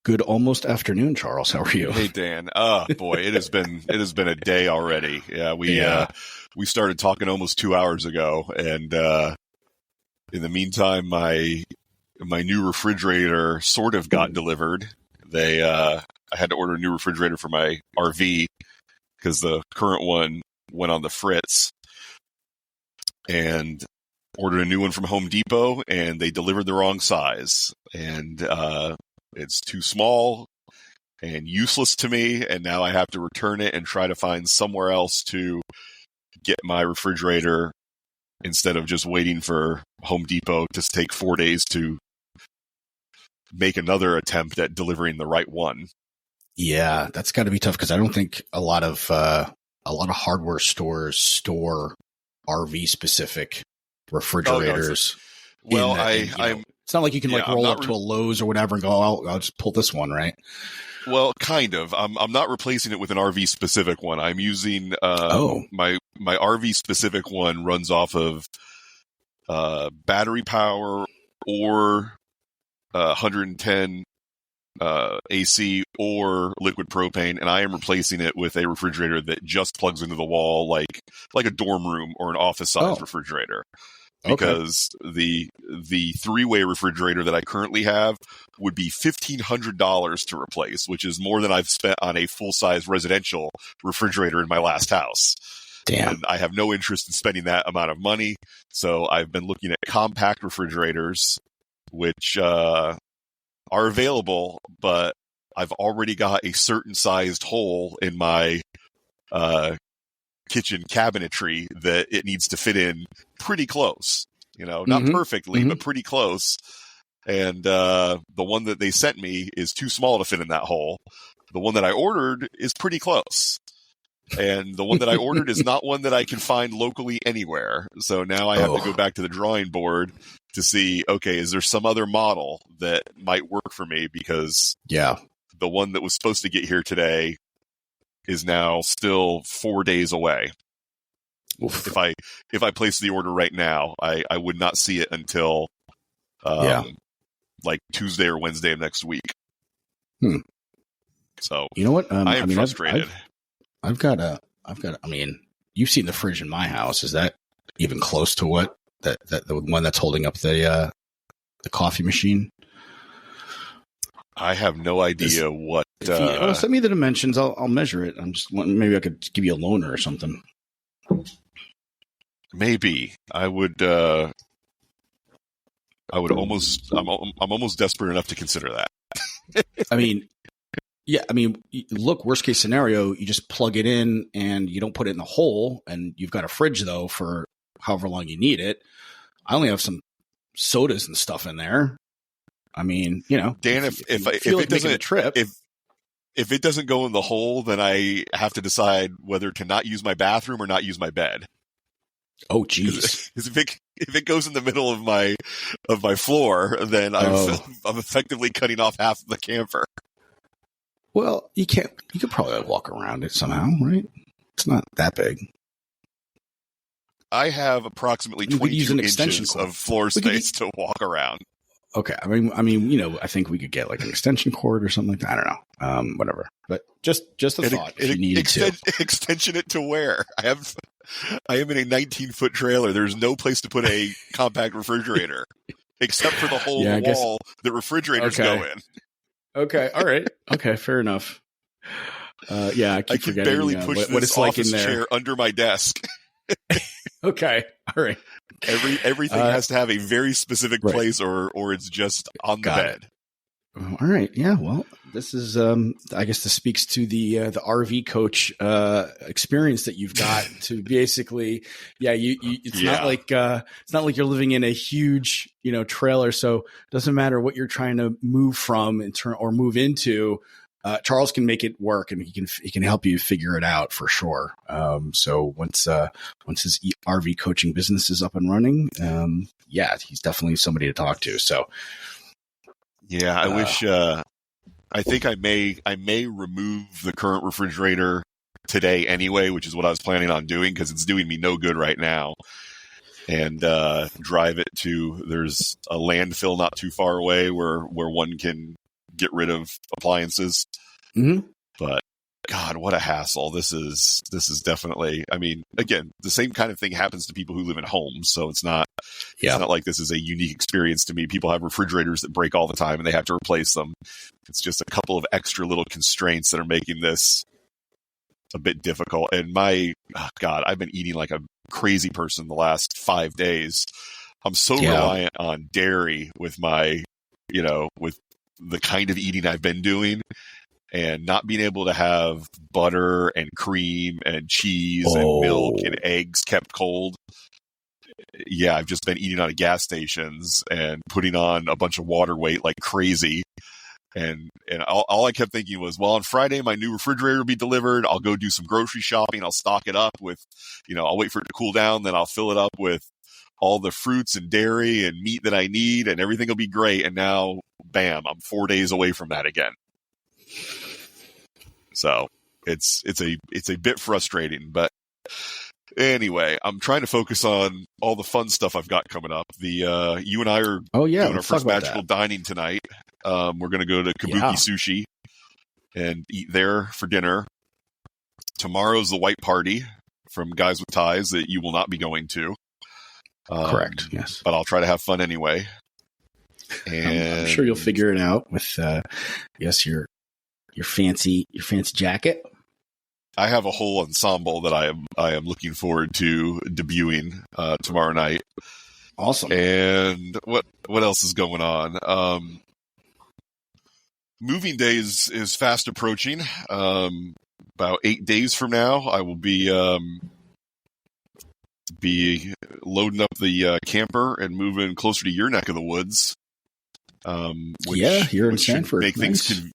Good almost afternoon, Charles. How are you? Hey, Dan. Oh boy, it has been a day already. Yeah, we started talking almost 2 hours ago, and in the meantime, my new refrigerator sort of got delivered. I had to order a new refrigerator for my RV because the current one went on the fritz, and ordered a new one from Home Depot, and they delivered the wrong size, and it's too small and useless to me, and now I have to return it and try to find somewhere else to get my refrigerator instead of just waiting for Home Depot to take 4 days to make another attempt at delivering the right one. Yeah, that's got to be tough because I don't think a lot of hardware stores store RV specific refrigerators. Oh, no, it's not like you can roll up to a Lowe's or whatever and go, oh, I'll just pull this one, right? Well, kind of. I'm not replacing it with an RV specific one. I'm using my RV specific one runs off of battery power or 110 AC or liquid propane, and I am replacing it with a refrigerator that just plugs into the wall like a dorm room or an office size refrigerator. Because the three-way refrigerator that I currently have would be $1,500 to replace, which is more than I've spent on a full-size residential refrigerator in my last house. Damn. And I have no interest in spending that amount of money, so I've been looking at compact refrigerators, which are available, but I've already got a certain sized hole in my kitchen cabinetry that it needs to fit in pretty close, not perfectly, but pretty close. And the one that they sent me is too small to fit in that hole. The one that I ordered is pretty close. And the one that I ordered is not one that I can find locally anywhere. So now I have to go back to the drawing board to see, okay, is there some other model that might work for me? Because the one that was supposed to get here today is now still 4 days away. Oof. If I place the order right now, I would not see it until like Tuesday or Wednesday of next week. So you know what? I am frustrated. I've got. I mean, you've seen the fridge in my house. Is that even close to what that the one that's holding up the coffee machine? I have no idea what. Send me the dimensions. I'll measure it. I'm just maybe I could give you a loaner or something. Maybe I would. I'm almost desperate enough to consider that. I mean, look, worst case scenario, you just plug it in and you don't put it in the hole, and you've got a fridge though for however long you need it. I only have some sodas and stuff in there. I mean, Dan, if it doesn't trip, if it doesn't go in the hole, then I have to decide whether to not use my bathroom or not use my bed. Oh, geez. If it goes in the middle of my floor, then I'm effectively cutting off half of the camper. Well, you could probably walk around it somehow, right? It's not that big. I have approximatly 22 inches of floor space to walk around. Okay. I mean, I think we could get like an extension cord or something like that. I don't know. Whatever. But just a thought if you needed to. Extension it to where? I am in a 19-foot trailer. There's no place to put a compact refrigerator except for the hole in the wall that refrigerators go in. Okay. All right. Okay. Fair enough. I keep can forgetting barely push what this it's like in there. chair under my desk. Okay. All right. Everything has to have a very specific place or it's just on the bed. All right. Yeah. Well, this is, I guess this speaks to the RV coach, experience that you've got to basically, it's not like you're living in a huge, trailer. So it doesn't matter what you're trying to move from or move into. Charles can make it work, and he can help you figure it out for sure. So once his RV coaching business is up and running, he's definitely somebody to talk to. So I wish. I think I may remove the current refrigerator today anyway, which is what I was planning on doing because it's doing me no good right now. And drive it to there's a landfill not too far away where one can get rid of appliances. Mm-hmm. But God, what a hassle. This is definitely, I mean, again, the same kind of thing happens to people who live in homes. So it's not like this is a unique experience to me. People have refrigerators that break all the time and they have to replace them. It's just a couple of extra little constraints that are making this a bit difficult. And God, I've been eating like a crazy person the last 5 days. I'm so reliant on dairy with my, with the kind of eating I've been doing, and not being able to have butter and cream and cheese and milk and eggs kept cold. Yeah, I've just been eating out of gas stations and putting on a bunch of water weight like crazy. And all I kept thinking was, well, on Friday, my new refrigerator will be delivered. I'll go do some grocery shopping. I'll stock it up with, I'll wait for it to cool down. Then I'll fill it up with all the fruits and dairy and meat that I need, and everything will be great. And now, bam, I'm 4 days away from that again. So it's a bit frustrating, but anyway, I'm trying to focus on all the fun stuff I've got coming up. You and I are doing our first magical dining tonight. We're going to go to Kabuki Sushi and eat there for dinner. Tomorrow's the white party from Guys with Ties that you will not be going to. Correct. Yes, but I'll try to have fun anyway. And I'm sure you'll figure it out with your fancy jacket. I have a whole ensemble that I am looking forward to debuting tomorrow night. Awesome. And what else is going on? Moving day is fast approaching. About 8 days from now, I will be loading up the camper and moving closer to your neck of the woods. You're in Sanford. Make things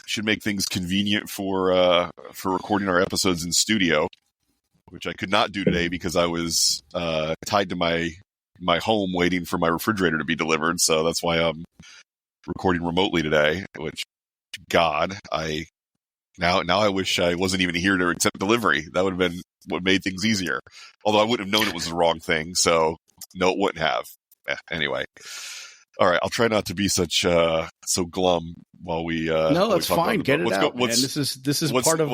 should make things convenient for recording our episodes in studio, which I could not do today because I was tied to my home waiting for my refrigerator to be delivered. So that's why I'm recording remotely today. Which, God, now I wish I wasn't even here to accept delivery. That would have been what made things easier. Although I wouldn't have known it was the wrong thing. So no, it wouldn't have. Anyway. All right, I'll try not to be such so glum while we. No, that's fine. Get it out, man. This is part of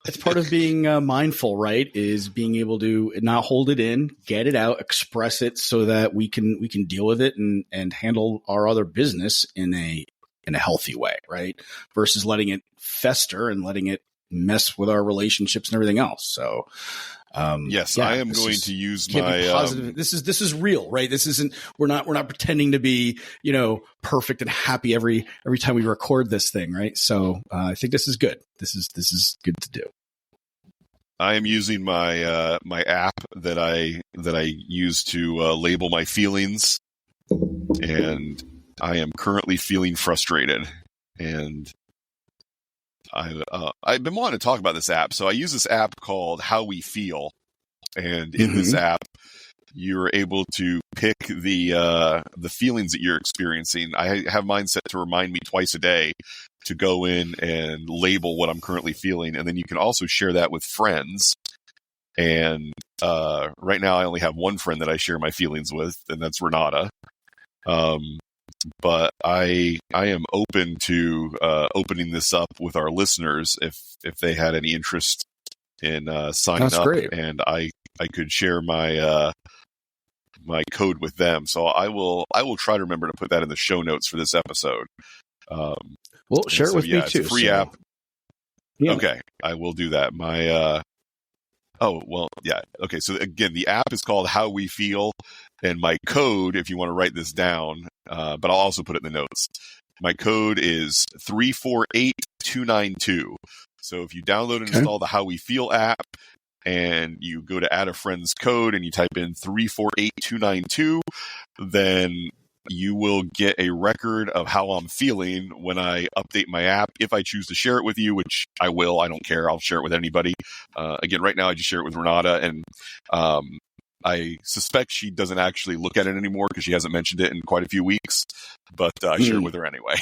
it's part of being mindful, right? Is being able to not hold it in, get it out, express it, so that we can deal with it and handle our other business in a healthy way, right? Versus letting it fester and letting it mess with our relationships and everything else. So. Yes, I am going to use my positive. This is real, right? This isn't. We're not pretending to be, perfect and happy every time we record this thing, right? So I think this is good. This is good to do. I am using my my app that I use to label my feelings, and I am currently feeling frustrated, and I've been wanting to talk about this app. So I use this app called How We Feel. And in this app, you're able to pick the feelings that you're experiencing. I have mine set to remind me twice a day to go in and label what I'm currently feeling. And then you can also share that with friends. And right now I only have one friend that I share my feelings with, and that's Renata. But I am open to opening this up with our listeners if they had any interest in signing up. Great. And I could share my my code with them. So I will try to remember to put that in the show notes for this episode. Well, share it with me too. It's a free app. Yeah. Okay, I will do that. My okay. So again, the app is called How We Feel. And my code, if you want to write this down, but I'll also put it in the notes. My code is 348292. So if you download and install the How We Feel app and you go to add a friend's code and you type in 348292, then you will get a record of how I'm feeling when I update my app. If I choose to share it with you, which I will, I don't care. I'll share it with anybody. Again, right now I just share it with Renata, and I suspect she doesn't actually look at it anymore because she hasn't mentioned it in quite a few weeks, but I share it with her anyway.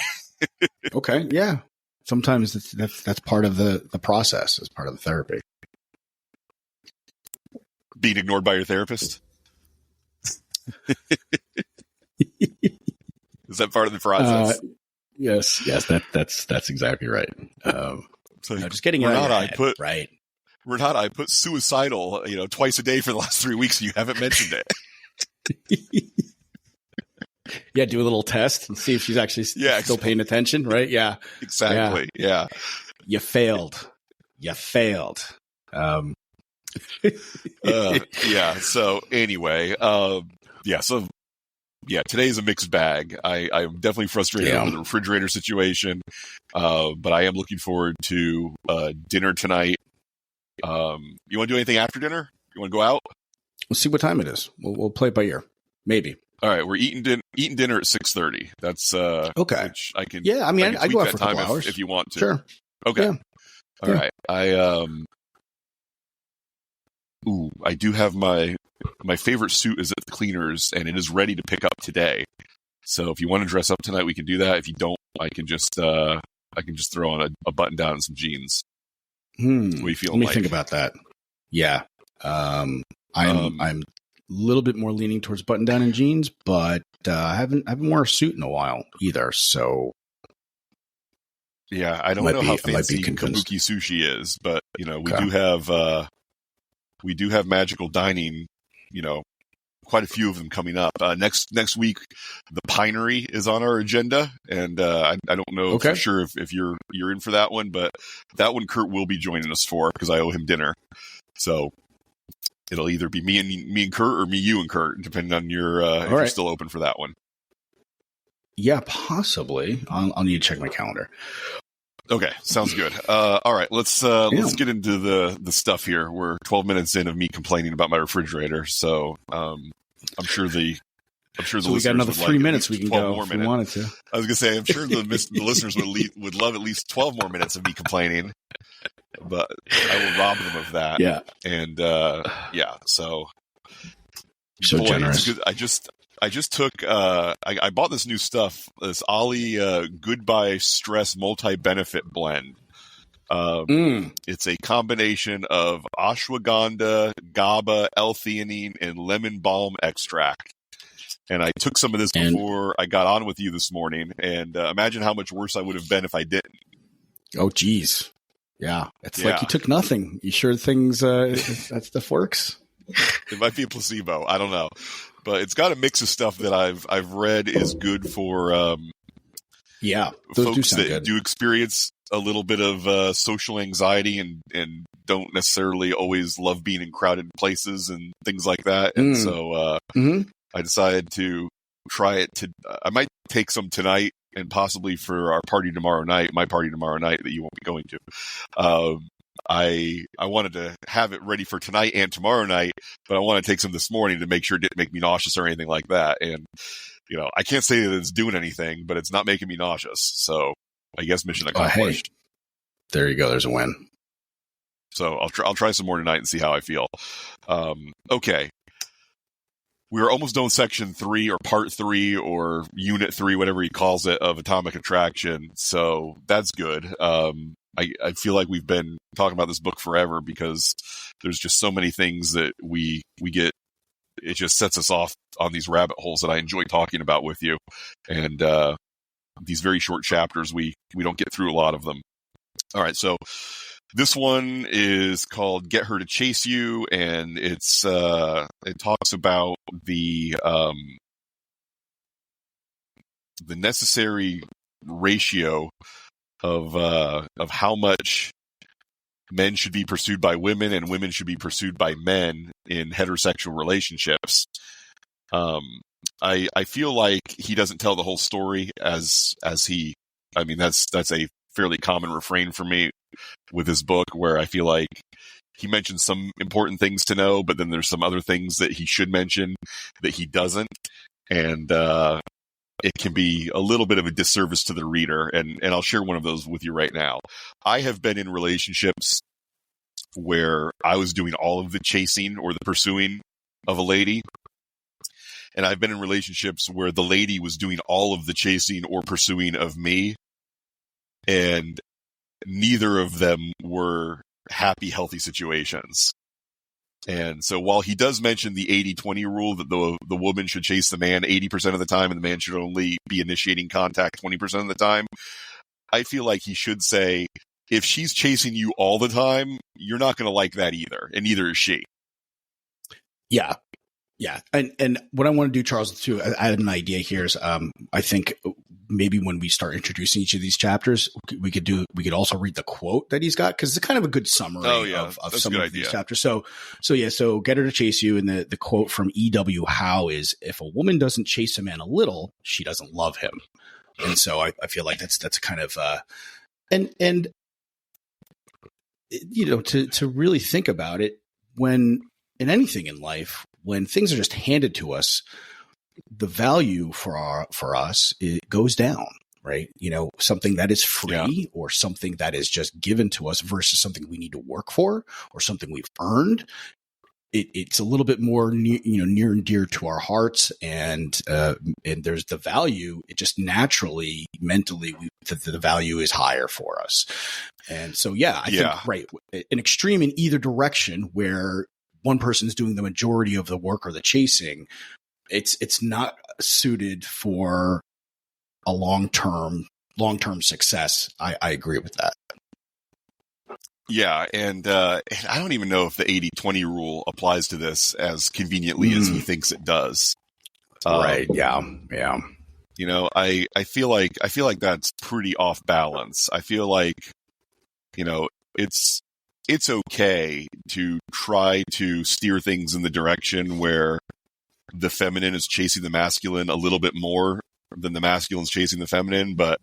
Okay. Yeah. Sometimes that's part of the process, as part of the therapy. Being ignored by your therapist? Is that part of the process? Yes, that's exactly right. So no, just getting it Renata, out of your head. Right. Renata, I put suicidal, twice a day for the last 3 weeks, and you haven't mentioned it. Yeah, do a little test and see if she's actually still paying attention, right? Yeah. Exactly. Yeah. You failed. Yeah. So anyway, today's a mixed bag. I'm definitely frustrated over the refrigerator situation, but I am looking forward to dinner tonight. You want to do anything after dinner? You want to go out? We'll see what time it is. We'll play it by ear. Maybe. All right, we're eating dinner at 6:30. That's okay. Which I can. Yeah, I mean, I go out for a couple hours if you want to. Sure. Okay. Yeah. All right. I do have my favorite suit is at the cleaners, and it is ready to pick up today. So if you want to dress up tonight, we can do that. If you don't, I can just throw on a button down and some jeans. What are you feeling? Let me think about that. Yeah. I'm a little bit more leaning towards button down and jeans, but I haven't worn a suit in a while either. So yeah, I don't know how fancy Kabuki Sushi is, but we do have magical dining. Quite a few of them coming up. Next week, the Pinery is on our agenda, and I don't know for sure if you're in for that one, but that one Kurt will be joining us for because I owe him dinner. So it'll either be me and Kurt, or me, you, and Kurt, depending on your if you're still open for that one. Yeah, possibly. I'll need to check my calendar. Okay, sounds good. All right, let's get into the stuff here. We're 12 minutes in of me complaining about my refrigerator, so I'm sure the so we got another 3 minutes we can go if we wanted to. I was gonna say I'm sure the listeners would love at least 12 more minutes of me complaining, but I will rob them of that. Yeah, and so generous. I just took, I bought this new stuff, this Ollie Goodbye Stress Multi-Benefit Blend. It's a combination of ashwagandha, GABA, L-theanine, and lemon balm extract. And I took some of this before I got on with you this morning, and imagine how much worse I would have been if I didn't. Oh, geez. Yeah. It's like you took nothing. You sure that stuff works? It might be a placebo. I don't know. But it's got a mix of stuff that I've read is good for folks that do experience a little bit of social anxiety and don't necessarily always love being in crowded places and things like that. And so I decided to try it. I might take some tonight and possibly for my party tomorrow night that you won't be going to. I wanted to have it ready for tonight and tomorrow night, but I want to take some this morning to make sure it didn't make me nauseous or anything like that. And, I can't say that it's doing anything, but it's not making me nauseous. So I guess mission accomplished. Hey, there you go. There's a win. So I'll try some more tonight and see how I feel. Okay. We're almost done with section 3 or part 3 or unit 3, whatever he calls it, of Atomic Attraction. So that's good. I feel like we've been talking about this book forever because there's just so many things that we get. It just sets us off on these rabbit holes that I enjoy talking about with you. And these very short chapters, we don't get through a lot of them. All right, so this one is called Get Her to Chase You, and it talks about the necessary ratio of how much men should be pursued by women and women should be pursued by men in heterosexual relationships. I feel like he doesn't tell the whole story as he. I mean, that's a fairly common refrain for me with his book, where I feel like he mentions some important things to know, but then there's some other things that he should mention that he doesn't, and it can be a little bit of a disservice to the reader, and I'll share one of those with you right now. I have been in relationships where I was doing all of the chasing or the pursuing of a lady, and I've been in relationships where the lady was doing all of the chasing or pursuing of me, and neither of them were happy, healthy situations. And so while he does mention the 80-20 rule that the woman should chase the man 80% of the time and the man should only be initiating contact 20% of the time, I feel like he should say, if she's chasing you all the time, you're not going to like that either. And neither is she. Yeah. Yeah. And what I want to do, Charles, too, I had an idea here is, I think maybe when we start introducing each of these chapters, we could also read the quote that he's got, because it's kind of a good summary of some of these chapters. So Get Her to Chase You. And the quote from E.W. Howe is, if a woman doesn't chase a man a little, she doesn't love him. And so I feel like that's kind of, and you know, to really think about it, when in anything in life, when things are just handed to us, the value for us, it goes down, right? You know, something that is free or something that is just given to us versus something we need to work for or something we've earned. It's a little bit more near and dear to our hearts, and there's the value. It just naturally, mentally, the value is higher for us. And so, I think, right, an extreme in either direction where one person is doing the majority of the work or the chasing, it's not suited for a long-term success. I agree with that. Yeah, and I don't even know if the 80-20 rule applies to this as conveniently as he thinks it does. Right. Yeah. You know, I feel like that's pretty off balance. I feel like, you know, it's okay to try to steer things in the direction where the feminine is chasing the masculine a little bit more than the masculine's chasing the feminine, but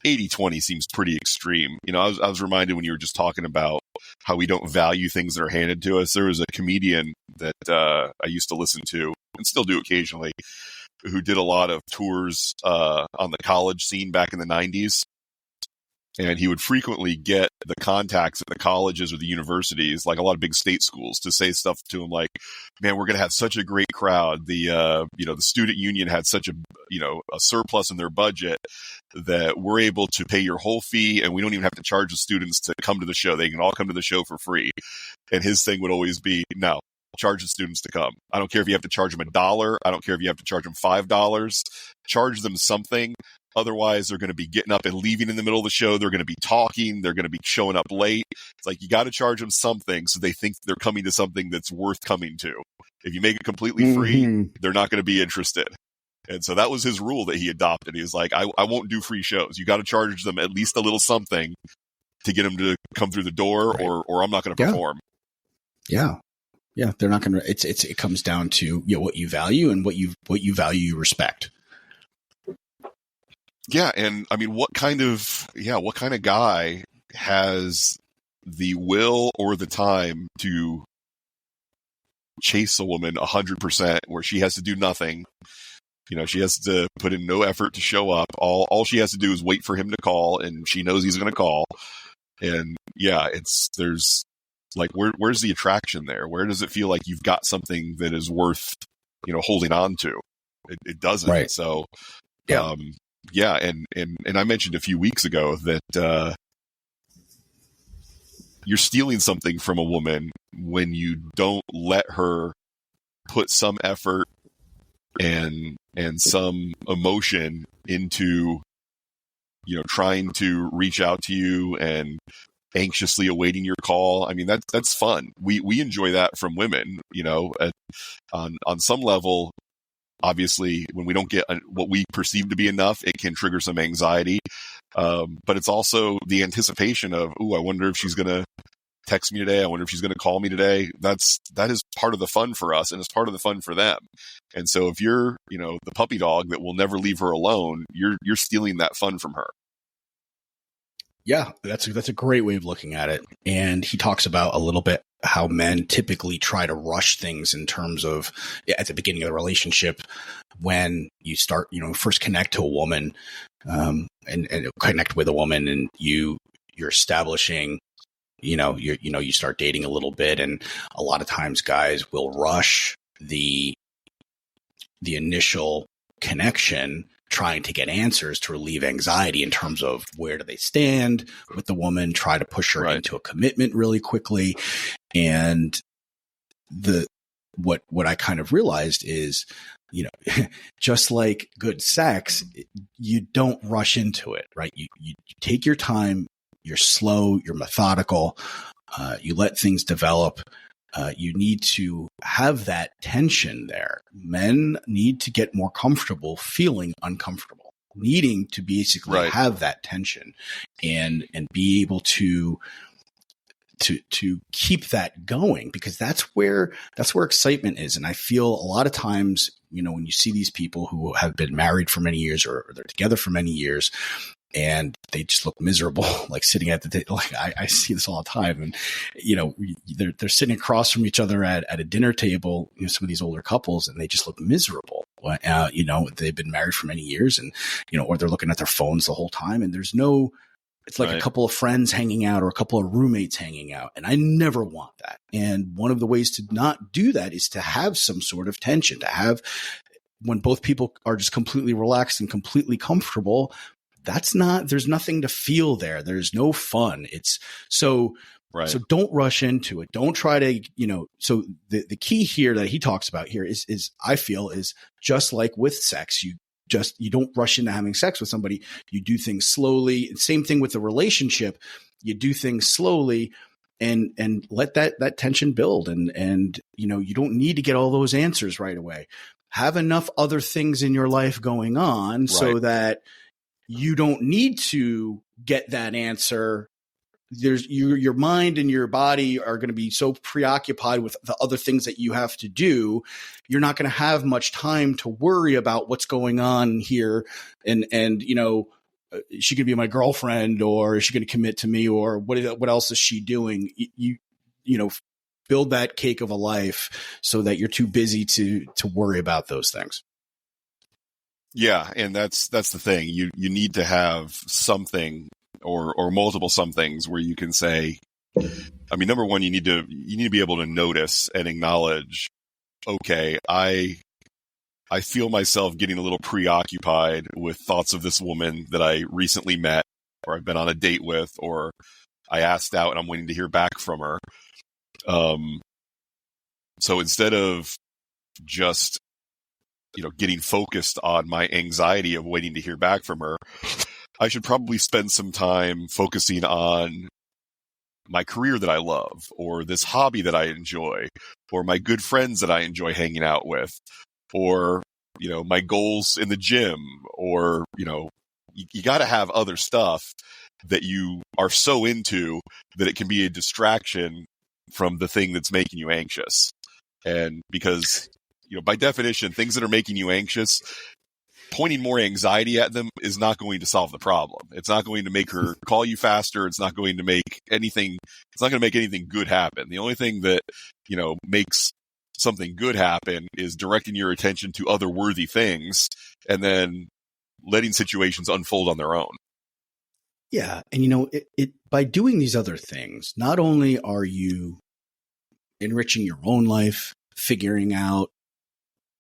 80-20 seems pretty extreme. You know, I was reminded when you were just talking about how we don't value things that are handed to us. There was a comedian that I used to listen to and still do occasionally, who did a lot of tours on the college scene back in the 90s. And he would frequently get the contacts at the colleges or the universities, like a lot of big state schools, to say stuff to him like, man, we're going to have such a great crowd. The student union had such a surplus in their budget that we're able to pay your whole fee, and we don't even have to charge the students to come to the show. They can all come to the show for free. And his thing would always be, no, charge the students to come. I don't care if you have to charge them $1. I don't care if you have to charge them $5. Charge them something. Otherwise, they're going to be getting up and leaving in the middle of the show. They're going to be talking. They're going to be showing up late. It's like, you got to charge them something so they think they're coming to something that's worth coming to. If you make it completely free, they're not going to be interested. And so that was his rule that he adopted. He was like, I won't do free shows. You got to charge them at least a little something to get them to come through the door, right, or I'm not going to perform. Yeah. They're not going to, it comes down to what you value and what you value, you respect. Yeah. And I mean, what kind of guy has the will or the time to chase a woman 100% where she has to do nothing? You know, she has to put in no effort to show up. All she has to do is wait for him to call, and she knows he's going to call. And there's like, where's the attraction there? Where does it feel like you've got something that is worth, holding on to? It doesn't. Right. So, and I mentioned a few weeks ago that you're stealing something from a woman when you don't let her put some effort and some emotion into, trying to reach out to you and anxiously awaiting your call. I mean, that's fun. We enjoy that from women, on some level. Obviously, when we don't get what we perceive to be enough, it can trigger some anxiety. But it's also the anticipation of, I wonder if she's going to text me today. I wonder if she's going to call me today. That is part of the fun for us, and it's part of the fun for them. And so if you're, the puppy dog that will never leave her alone, you're stealing that fun from her. Yeah, that's a great way of looking at it. And he talks about a little bit how men typically try to rush things in terms of at the beginning of the relationship, when you start, first connect to a woman, and connect with a woman, and you're establishing, you start dating a little bit, and a lot of times guys will rush the initial connection, trying to get answers to relieve anxiety in terms of where do they stand with the woman, try to push her into a commitment really quickly. And what I kind of realized is, just like good sex, you don't rush into it, right? You take your time, you're slow, you're methodical, you let things develop. You need to have that tension there. Men need to get more comfortable feeling uncomfortable, needing to basically have that tension and be able to keep that going, because that's where excitement is. And I feel a lot of times, when you see these people who have been married for many years or they're together for many years, and they just look miserable, like sitting at the table. Like I see this all the time, and they're sitting across from each other at a dinner table. Some of these older couples, and they just look miserable. They've been married for many years, and or they're looking at their phones the whole time, and there's no. It's like a couple of friends hanging out or a couple of roommates hanging out, and I never want that. And one of the ways to not do that is to have some sort of tension. To have when both people are just completely relaxed and completely comfortable. There's nothing to feel there. There's no fun. So don't rush into it. Don't try to, so the key here that he talks about here is I feel is just like with sex, you don't rush into having sex with somebody. You do things slowly. Same thing with the relationship. You do things slowly and let that tension build. And, you don't need to get all those answers right away. Have enough other things in your life going on so that you don't need to get that answer. Your mind and your body are going to be so preoccupied with the other things that you have to do. You're not going to have much time to worry about what's going on here. And is she going to be my girlfriend, or is she going to commit to me, or what else is she doing? You build that cake of a life so that you're too busy to worry about those things. Yeah, and that's the thing. You need to have something or multiple somethings where you can say, I mean, number one, you need to be able to notice and acknowledge, okay, I feel myself getting a little preoccupied with thoughts of this woman that I recently met, or I've been on a date with, or I asked out and I'm waiting to hear back from her. So instead of just getting focused on my anxiety of waiting to hear back from her, I should probably spend some time focusing on my career that I love, or this hobby that I enjoy, or my good friends that I enjoy hanging out with, or, my goals in the gym, or, you got to have other stuff that you are so into that it can be a distraction from the thing that's making you anxious. And because, by definition, things that are making you anxious, pointing more anxiety at them is not going to solve the problem. It's not going to make her call you faster. It's not going to make anything good happen. The only thing that, makes something good happen is directing your attention to other worthy things and then letting situations unfold on their own. Yeah. And, by doing these other things, not only are you enriching your own life, figuring out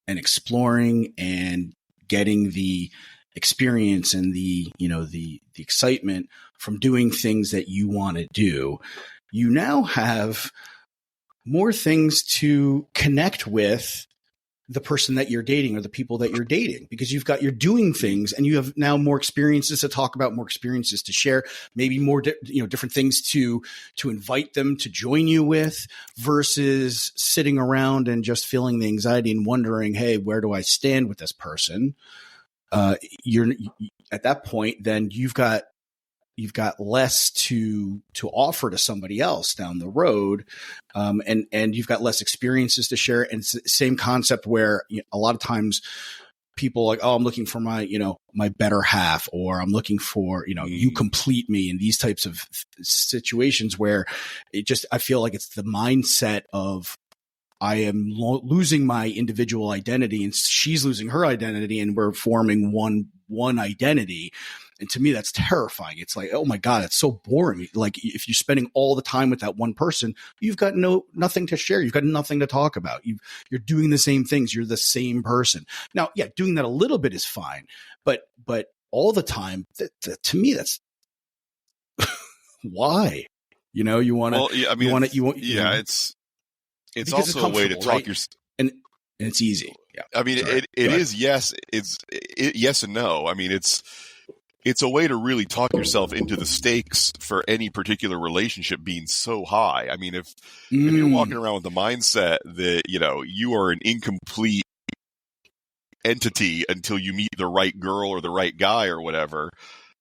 and exploring and getting the experience and the excitement from doing things that you want to do, you now have more things to connect with the person that you're dating or the people that you're dating, because you're doing things and you have now more experiences to talk about, more experiences to share, maybe more, different things to invite them to join you with, versus sitting around and just feeling the anxiety and wondering, hey, where do I stand with this person? You're at that point, then you've got less to offer to somebody else down the road. And you've got less experiences to share. And it's the same concept where a lot of times people are like, oh, I'm looking for my, my better half, or I'm looking for, you complete me, and these types of situations where I feel like it's the mindset of, I am losing my individual identity and she's losing her identity, and we're forming one identity. And to me, that's terrifying. It's like, oh my God, it's so boring. Like, if you're spending all the time with that one person, you've got nothing to share. You've got nothing to talk about. You're doing the same things. You're the same person. Now, yeah, doing that a little bit is fine, but all the time, to me, that's why, you want to, well, yeah, I mean, it's also a way to talk right? And it's easy. Yeah. I mean, it is, yes, yes and no. I mean, it's a way to really talk yourself into the stakes for any particular relationship being so high. I mean, if you're walking around with the mindset that, you are an incomplete entity until you meet the right girl or the right guy or whatever,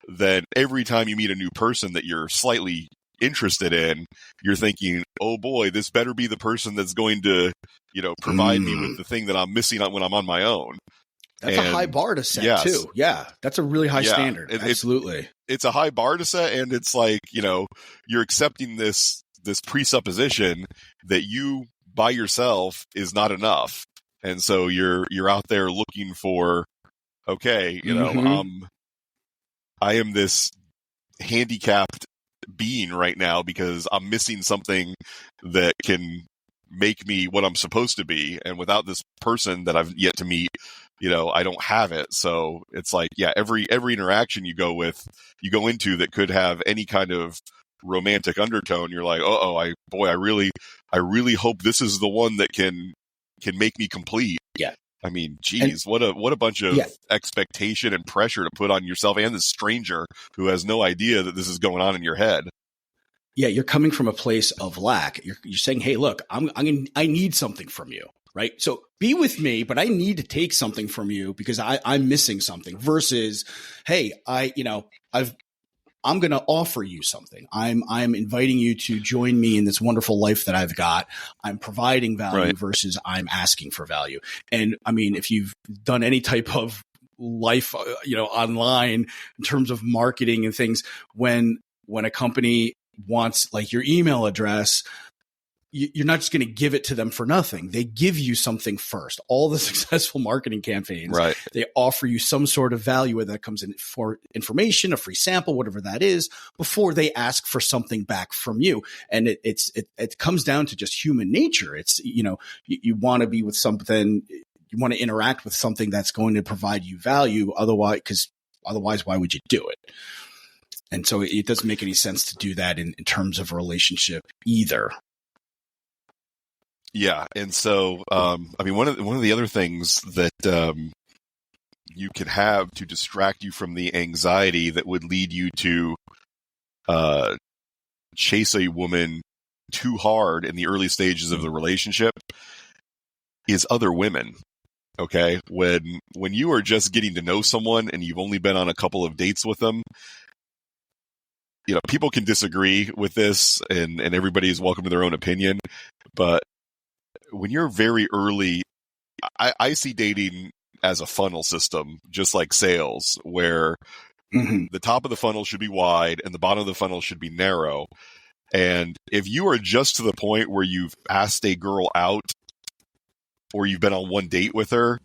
then every time you meet a new person that you're slightly interested in, you're thinking, oh boy, this better be the person that's going to, provide me with the thing that I'm missing when I'm on my own. That's a high bar to set too. Yeah. That's a really high standard. Absolutely. It's a high bar to set. And it's like, you're accepting this presupposition that you by yourself is not enough. And so you're out there looking for, okay, I am this handicapped being right now because I'm missing something that can make me what I'm supposed to be. And without this person that I've yet to meet, I don't have it. So it's like, yeah, every interaction you go into that could have any kind of romantic undertone, you're like, I really hope this is the one that can make me complete. Yeah. I mean, geez, what a bunch of expectation and pressure to put on yourself and the stranger who has no idea that this is going on in your head. Yeah, you're coming from a place of lack. You're saying, "Hey, look, I need something from you, right? So be with me, but I need to take something from you because I'm missing something." Versus, "Hey, I'm going to offer you something. I'm inviting you to join me in this wonderful life that I've got. I'm providing value versus I'm asking for value." And I mean, if you've done any type of life, online in terms of marketing and things, when a company wants like your email address, you're not just going to give it to them for nothing. They give you something first. All the successful marketing campaigns, they offer you some sort of value, whether that comes in for information, a free sample, whatever that is, before they ask for something back from you. And it comes down to just human nature. It's, you want to be with something, you want to interact with something that's going to provide you value. Otherwise, why would you do it? And so it doesn't make any sense to do that in terms of a relationship either. Yeah. And so, I mean, one of the other things that, you can have to distract you from the anxiety that would lead you to, chase a woman too hard in the early stages of the relationship is other women. Okay. When you are just getting to know someone and you've only been on a couple of dates with them, people can disagree with this and everybody is welcome to their own opinion. But when you're very early, I see dating as a funnel system, just like sales, where the top of the funnel should be wide and the bottom of the funnel should be narrow. And if you are just to the point where you've asked a girl out or you've been on one date with her,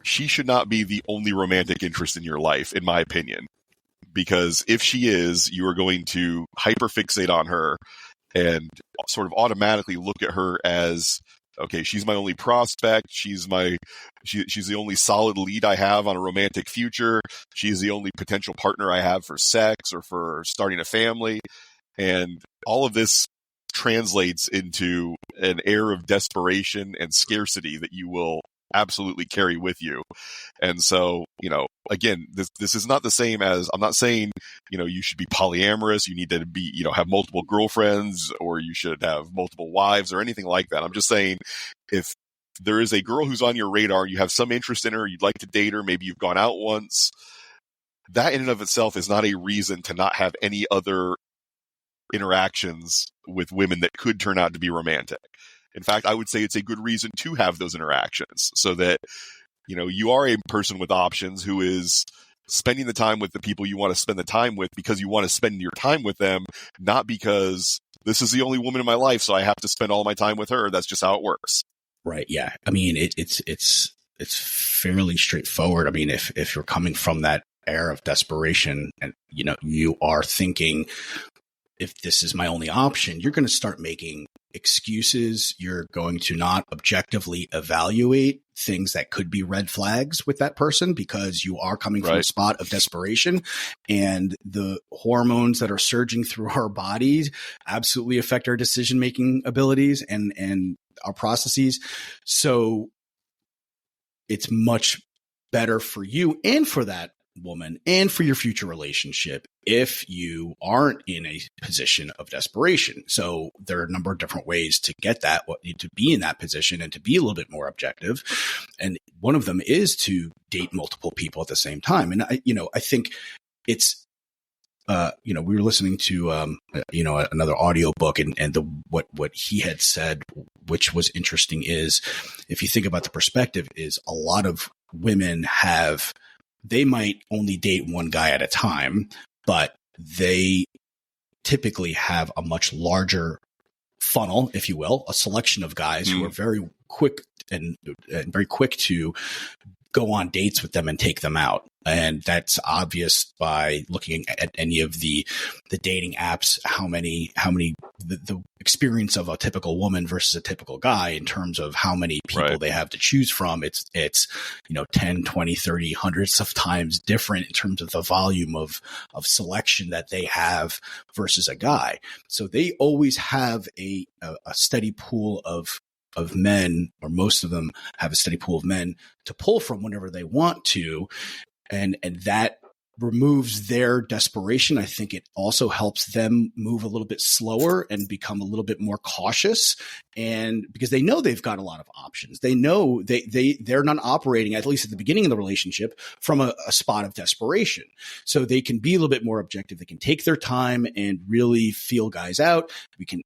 she should not be the only romantic interest in your life, in my opinion. Because if she is, you are going to hyperfixate on her and sort of automatically look at her as, okay, she's my only prospect. She's the only solid lead I have on a romantic future. She's the only potential partner I have for sex or for starting a family. And all of this translates into an air of desperation and scarcity that you will absolutely carry with you. And so, again, this is not the same as, I'm not saying, you should be polyamorous, you need to be, have multiple girlfriends, or you should have multiple wives or anything like that. I'm just saying, if there is a girl who's on your radar, you have some interest in her, you'd like to date her, maybe you've gone out once, that in and of itself is not a reason to not have any other interactions with women that could turn out to be romantic. In fact, I would say it's a good reason to have those interactions so that, you are a person with options who is spending the time with the people you want to spend the time with because you want to spend your time with them, not because this is the only woman in my life, so I have to spend all my time with her. That's just how it works. Right. Yeah. I mean, it's fairly straightforward. I mean, if you're coming from that air of desperation and, you are thinking, if this is my only option, you're going to start making excuses. You're going to not objectively evaluate things that could be red flags with that person because you are coming from a spot of desperation, and the hormones that are surging through our bodies absolutely affect our decision-making abilities. And our processes. So it's much better for you and for that woman and for your future relationship if you aren't in a position of desperation. So there are a number of different ways to get that, to be in that position and to be a little bit more objective. And one of them is to date multiple people at the same time. And I think it's, we were listening to, another audio book and what he had said, which was interesting, is if you think about the perspective, is a lot of women they might only date one guy at a time, but they typically have a much larger funnel, if you will, a selection of guys who are very quick and very quick to go on dates with them and take them out. And that's obvious by looking at any of the dating apps, how many the experience of a typical woman versus a typical guy in terms of how many people they have to choose from. It's 10, 20, 30, hundreds of times different in terms of the volume of selection that they have versus a guy. So they always have a steady pool of men, or most of them have a steady pool of men to pull from whenever they want to. And that removes their desperation. I think it also helps them move a little bit slower and become a little bit more cautious. And because they know they've got a lot of options, they know they're not operating, at least at the beginning of the relationship, from a spot of desperation. So they can be a little bit more objective. They can take their time and really feel guys out.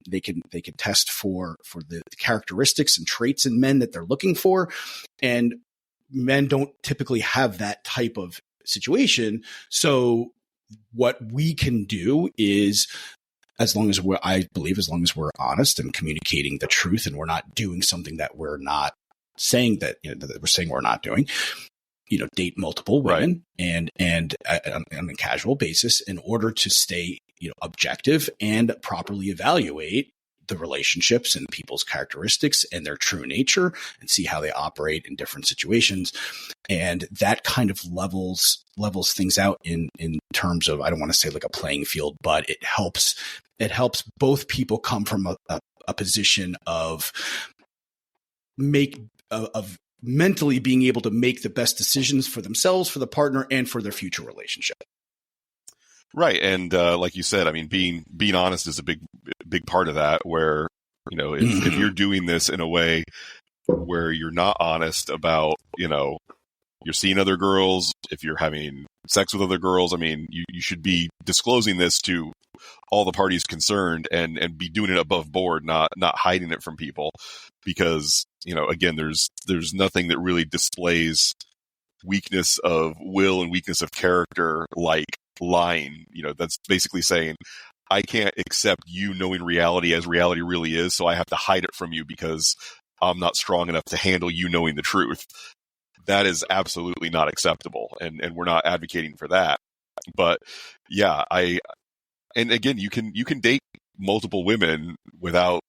They can test for the characteristics and traits in men that they're looking for. And men don't typically have that type of situation. So what we can do is, as long as we're honest and communicating the truth, and we're not doing something that we're not saying that we're saying we're not doing, date multiple women and on a casual basis in order to stay, objective and properly evaluate the relationships and people's characteristics and their true nature and see how they operate in different situations. And that kind of levels things out in terms of, I don't want to say like a playing field, but it helps both people come from a position of mentally being able to make the best decisions for themselves, for the partner, and for their future relationship. Right. And like you said, I mean, being honest is a big part of that, where, if you're doing this in a way where you're not honest about, you're seeing other girls, if you're having sex with other girls, I mean, you should be disclosing this to all the parties concerned and be doing it above board, not hiding it from people, because, again, there's nothing that really displays weakness of will and weakness of character like lying. That's basically saying, I can't accept you knowing reality as reality really is, so I have to hide it from you because I'm not strong enough to handle you knowing the truth. That is absolutely not acceptable, and we're not advocating for that. But yeah, and again, you can date multiple women without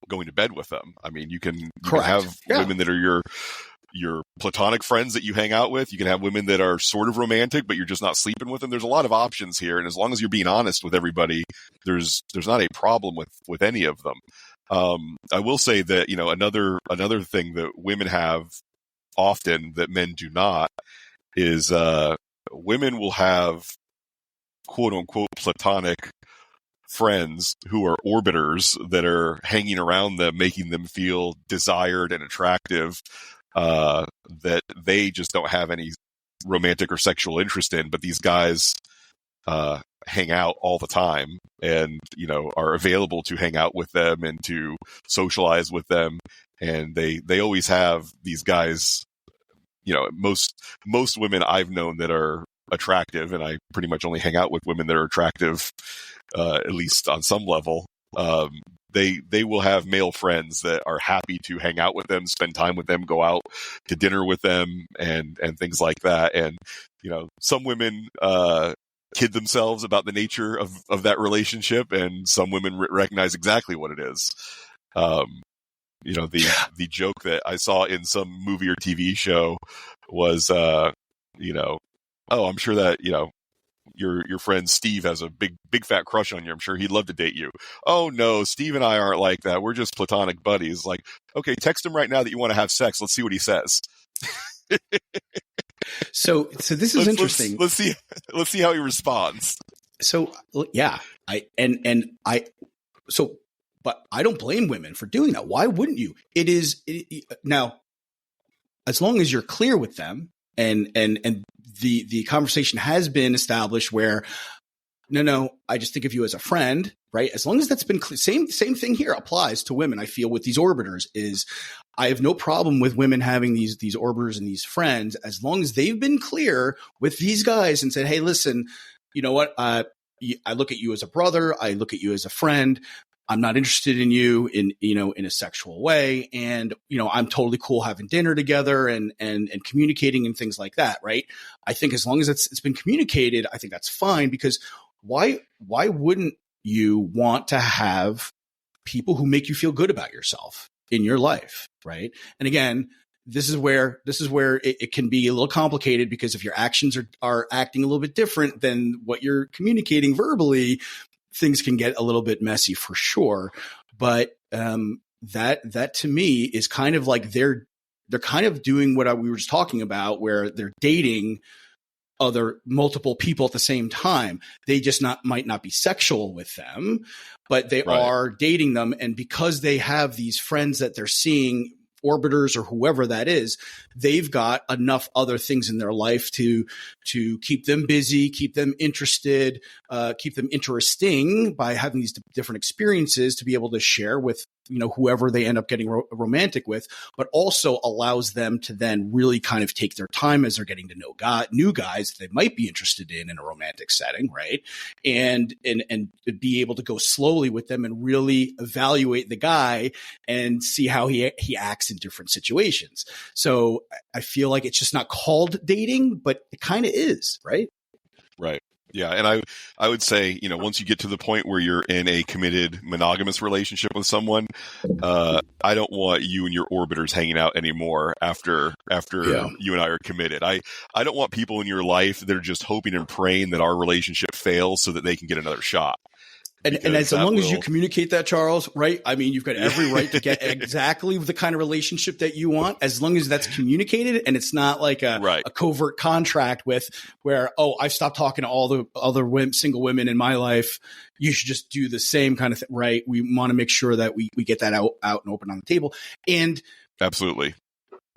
going to bed with them. I mean, you can have women that are your platonic friends that you hang out with. You can have women that are sort of romantic, but you're just not sleeping with them. There's a lot of options here. And as long as you're being honest with everybody, there's not a problem with any of them. I will say that, another thing that women have often that men do not is, women will have quote unquote platonic friends who are orbiters that are hanging around them, making them feel desired and attractive, that they just don't have any romantic or sexual interest in, but these guys hang out all the time and, are available to hang out with them and to socialize with them. And they always have these guys, most women I've known that are attractive, and I pretty much only hang out with women that are attractive, at least on some level. They will have male friends that are happy to hang out with them, spend time with them, go out to dinner with them, and things like that. And, some women kid themselves about the nature of that relationship, and some women recognize exactly what it is. The joke that I saw in some movie or TV show was, oh, I'm sure that, your friend Steve has a big fat crush on you. I'm sure he'd love to date you. Oh no, Steve and I aren't like that. We're just platonic buddies. Like, okay, text him right now that you want to have sex. Let's see what he says. So this is interesting. Let's see how he responds. So yeah, but I don't blame women for doing that. Why wouldn't you? Now, as long as you're clear with them and the conversation has been established where, no, I just think of you as a friend, right? As long as that's been clear, same thing here applies to women. I feel with these orbiters is I have no problem with women having these orbiters and these friends, as long as they've been clear with these guys and said, hey, listen, you know what? I look at you as a brother. I look at you as a friend. I'm not interested in you in a sexual way. And, I'm totally cool having dinner together and communicating and things like that. Right. I think as long as it's been communicated, I think that's fine, because why wouldn't you want to have people who make you feel good about yourself in your life? Right. And again, this is where it can be a little complicated, because if your actions are acting a little bit different than what you're communicating verbally, things can get a little bit messy for sure. But that to me is kind of like they're kind of doing what we were just talking about, where they're dating multiple people at the same time. They just might not be sexual with them, but they are dating them. And because they have these friends that they're seeing, orbiters or whoever that is, they've got enough other things in their life to keep them busy, keep them interested, keep them interesting by having these different experiences to be able to share with whoever they end up getting romantic with, but also allows them to then really kind of take their time as they're getting to know new guys that they might be interested in a romantic setting, right? And be able to go slowly with them and really evaluate the guy and see how he acts in different situations. So I feel like it's just not called dating, but it kind of is, right? Right. Yeah. And I would say, once you get to the point where you're in a committed monogamous relationship with someone, I don't want you and your orbiters hanging out anymore after you and I are committed. I don't want people in your life that are just hoping and praying that our relationship fails so that they can get another shot. And as long as you communicate that, Charles, right? I mean, you've got every right to get exactly the kind of relationship that you want, as long as that's communicated and it's not like a covert contract where, I've stopped talking to all the other single women in my life. You should just do the same kind of thing, right? We want to make sure that we get that out and open on the table. And absolutely.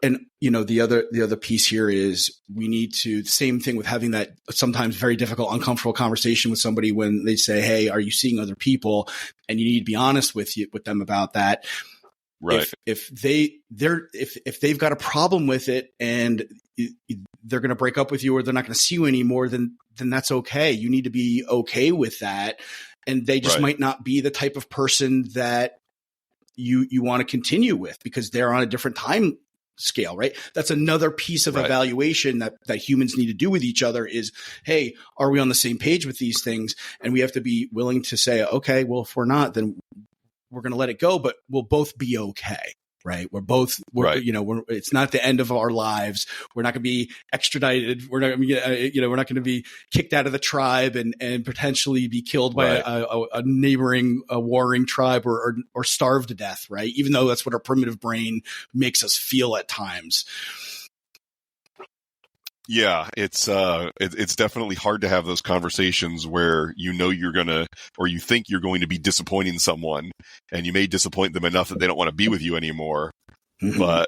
And, the other piece here is we need to, same thing with having that sometimes very difficult, uncomfortable conversation with somebody when they say, hey, are you seeing other people? And you need to be honest with them about that. Right. If they've got a problem with it and they're going to break up with you or they're not going to see you anymore, then that's okay. You need to be okay with that. And they just might not be the type of person that you want to continue with because they're on a different time scale, right? That's another piece of evaluation that humans need to do with each other is, hey, are we on the same page with these things? And we have to be willing to say, okay, well, if we're not, then we're going to let it go, but we'll both be okay. Right. It's not the end of our lives. We're not going to be extradited. We're not going to we're not going to be kicked out of the tribe and potentially be killed by a neighboring, warring tribe or starved to death. Right. Even though that's what our primitive brain makes us feel at times. Yeah, it's definitely hard to have those conversations where you're gonna, or you think you're going to be disappointing someone, and you may disappoint them enough that they don't want to be with you anymore. Mm-hmm. But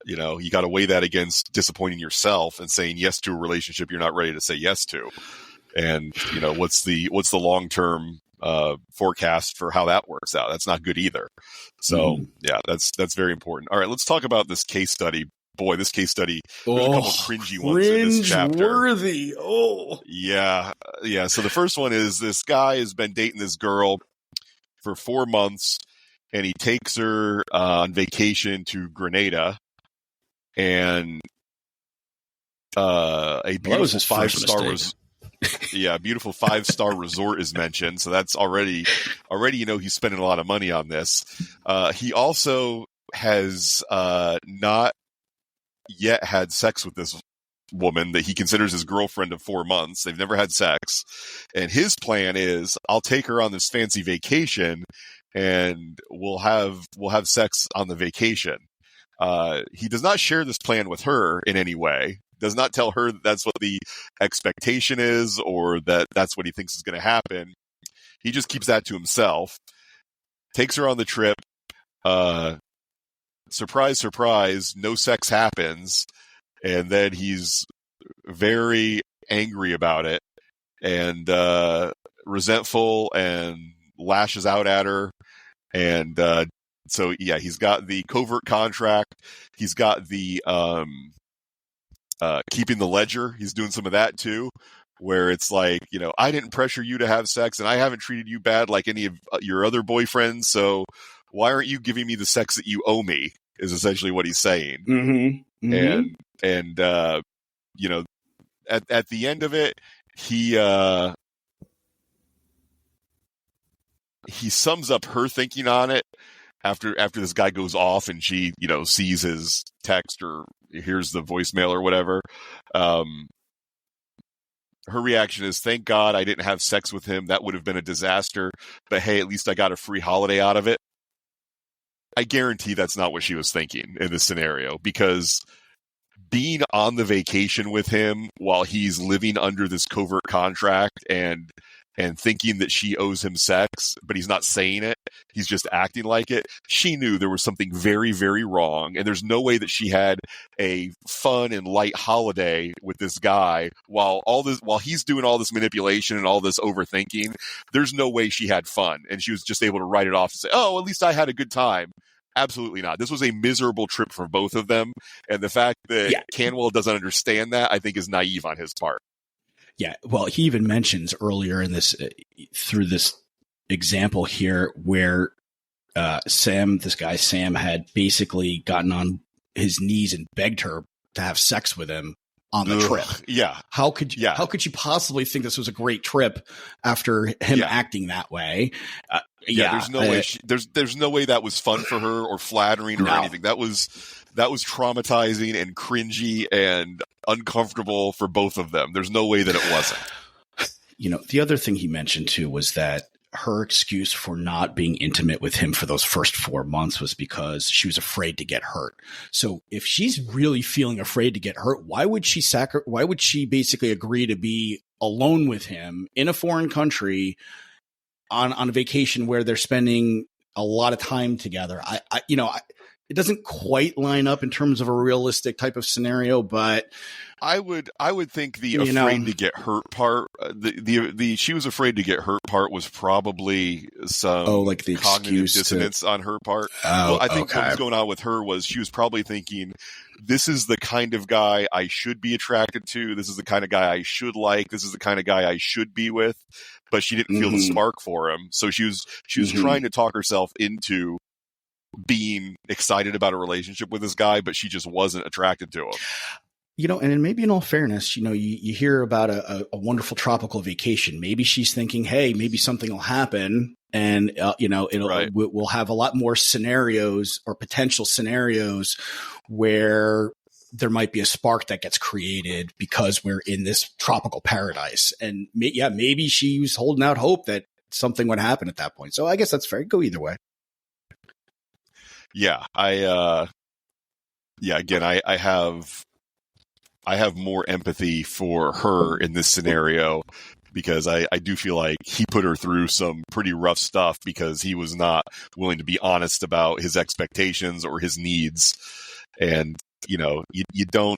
you got to weigh that against disappointing yourself and saying yes to a relationship you're not ready to say yes to. And what's the long term forecast for how that works out? That's not good either. So yeah, that's very important. All right, let's talk about this case study. Boy, this case study, there's a couple cringy ones in this chapter. Cringe-worthy. Yeah. So the first one is this guy has been dating this girl for 4 months, and he takes her on vacation to Grenada, and a beautiful 5-star beautiful 5-star resort is mentioned. So that's already he's spending a lot of money on this. He also has not yet had sex with this woman that he considers his girlfriend of 4 months. They've never had sex. And his plan is, I'll take her on this fancy vacation and we'll have sex on the vacation. He does not share this plan with her in any way. Does not tell her that that's what the expectation is or that that's what he thinks is going to happen. He just keeps that to himself. Takes her on the trip. Surprise, surprise, no sex happens. And then he's very angry about it and resentful and lashes out at her. And so, yeah, he's got the covert contract. He's got the keeping the ledger. He's doing some of that too, where it's like, I didn't pressure you to have sex and I haven't treated you bad like any of your other boyfriends. So why aren't you giving me the sex that you owe me is essentially what he's saying. Mm-hmm. Mm-hmm. And at the end of it, he sums up her thinking on it after this guy goes off and she, sees his text or hears the voicemail or whatever. Her reaction is, thank God I didn't have sex with him. That would have been a disaster. But hey, at least I got a free holiday out of it. I guarantee that's not what she was thinking in this scenario, because being on the vacation with him while he's living under this covert contract and thinking that she owes him sex, but he's not saying it, he's just acting like it. She knew there was something very, very wrong, and there's no way that she had a fun and light holiday with this guy while he's doing all this manipulation and all this overthinking. There's no way she had fun, and she was just able to write it off and say, "Oh, at least I had a good time." Absolutely not. This was a miserable trip for both of them, and the fact that Canwell doesn't understand that, I think, is naive on his part. Yeah, well, he even mentions earlier in this, through this example here, where Sam had basically gotten on his knees and begged her to have sex with him on the trip. Yeah. How could you possibly think this was a great trip after him acting that way? There's no way. There's no way that was fun for her or flattering or anything. That was traumatizing and cringy and uncomfortable for both of them. There's no way that it wasn't. The other thing he mentioned too was that her excuse for not being intimate with him for those first 4 months was because she was afraid to get hurt. So if she's really feeling afraid to get hurt, why would she basically agree to be alone with him in a foreign country on a vacation where they're spending a lot of time together? It doesn't quite line up in terms of a realistic type of scenario, but I would think the afraid to get hurt part, the she was afraid to get hurt part was probably some like the cognitive dissonance on her part. Well, I think what was going on with her was she was probably thinking, this is the kind of guy I should be attracted to. This is the kind of guy I should like. This is the kind of guy I should be with. But she didn't feel the spark for him. So she was trying to talk herself into being excited about a relationship with this guy, but she just wasn't attracted to him. And maybe in all fairness, you hear about a wonderful tropical vacation. Maybe she's thinking, hey, maybe something will happen and, we'll have a lot more scenarios or potential scenarios where there might be a spark that gets created because we're in this tropical paradise. And maybe she was holding out hope that something would happen at that point. So I guess that's fair. Go either way. Yeah, I have more empathy for her in this scenario because I do feel like he put her through some pretty rough stuff because he was not willing to be honest about his expectations or his needs. And, you don't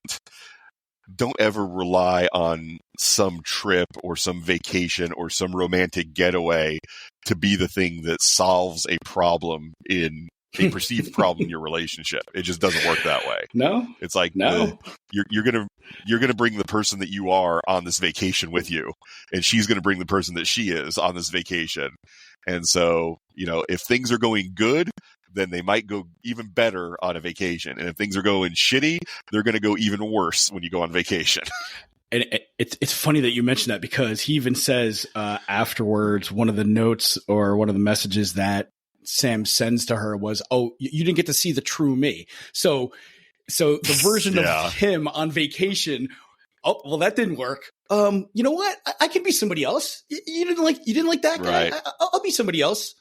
ever rely on some trip or some vacation or some romantic getaway to be the thing that solves a problem in a perceived problem in your relationship. It just doesn't work that way. No, it's like you're gonna bring the person that you are on this vacation with you, and she's gonna bring the person that she is on this vacation. And so, if things are going good, then they might go even better on a vacation, and if things are going shitty, they're gonna go even worse when you go on vacation. And it's funny that you mentioned that because he even says afterwards, one of the notes or one of the messages that Sam sends to her was, "Oh, you didn't get to see the true me." So the version of him on vacation oh, well, that didn't work. You know what? I can be somebody else. You didn't like that guy. Right. I'll be somebody else.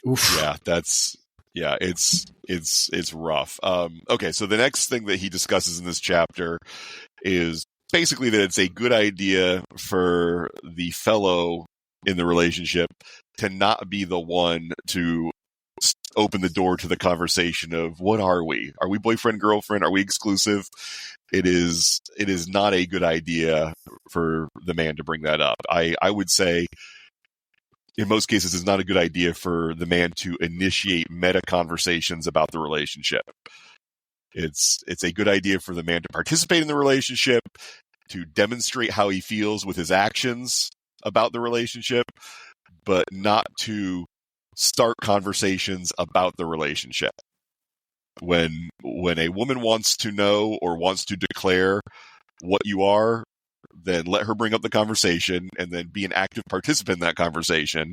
Oof. Yeah, it's rough. Okay, so the next thing that he discusses in this chapter is basically that it's a good idea for the fellow in the relationship to not be the one to open the door to the conversation of what are we? Are we boyfriend, girlfriend? Are we exclusive? It is not a good idea for the man to bring that up. I would say in most cases it's not a good idea for the man to initiate meta conversations about the relationship. It's a good idea for the man to participate in the relationship, to demonstrate how he feels with his actions about the relationship, but not to start conversations about the relationship. When a woman wants to know or wants to declare what you are, then let her bring up the conversation and then be an active participant in that conversation.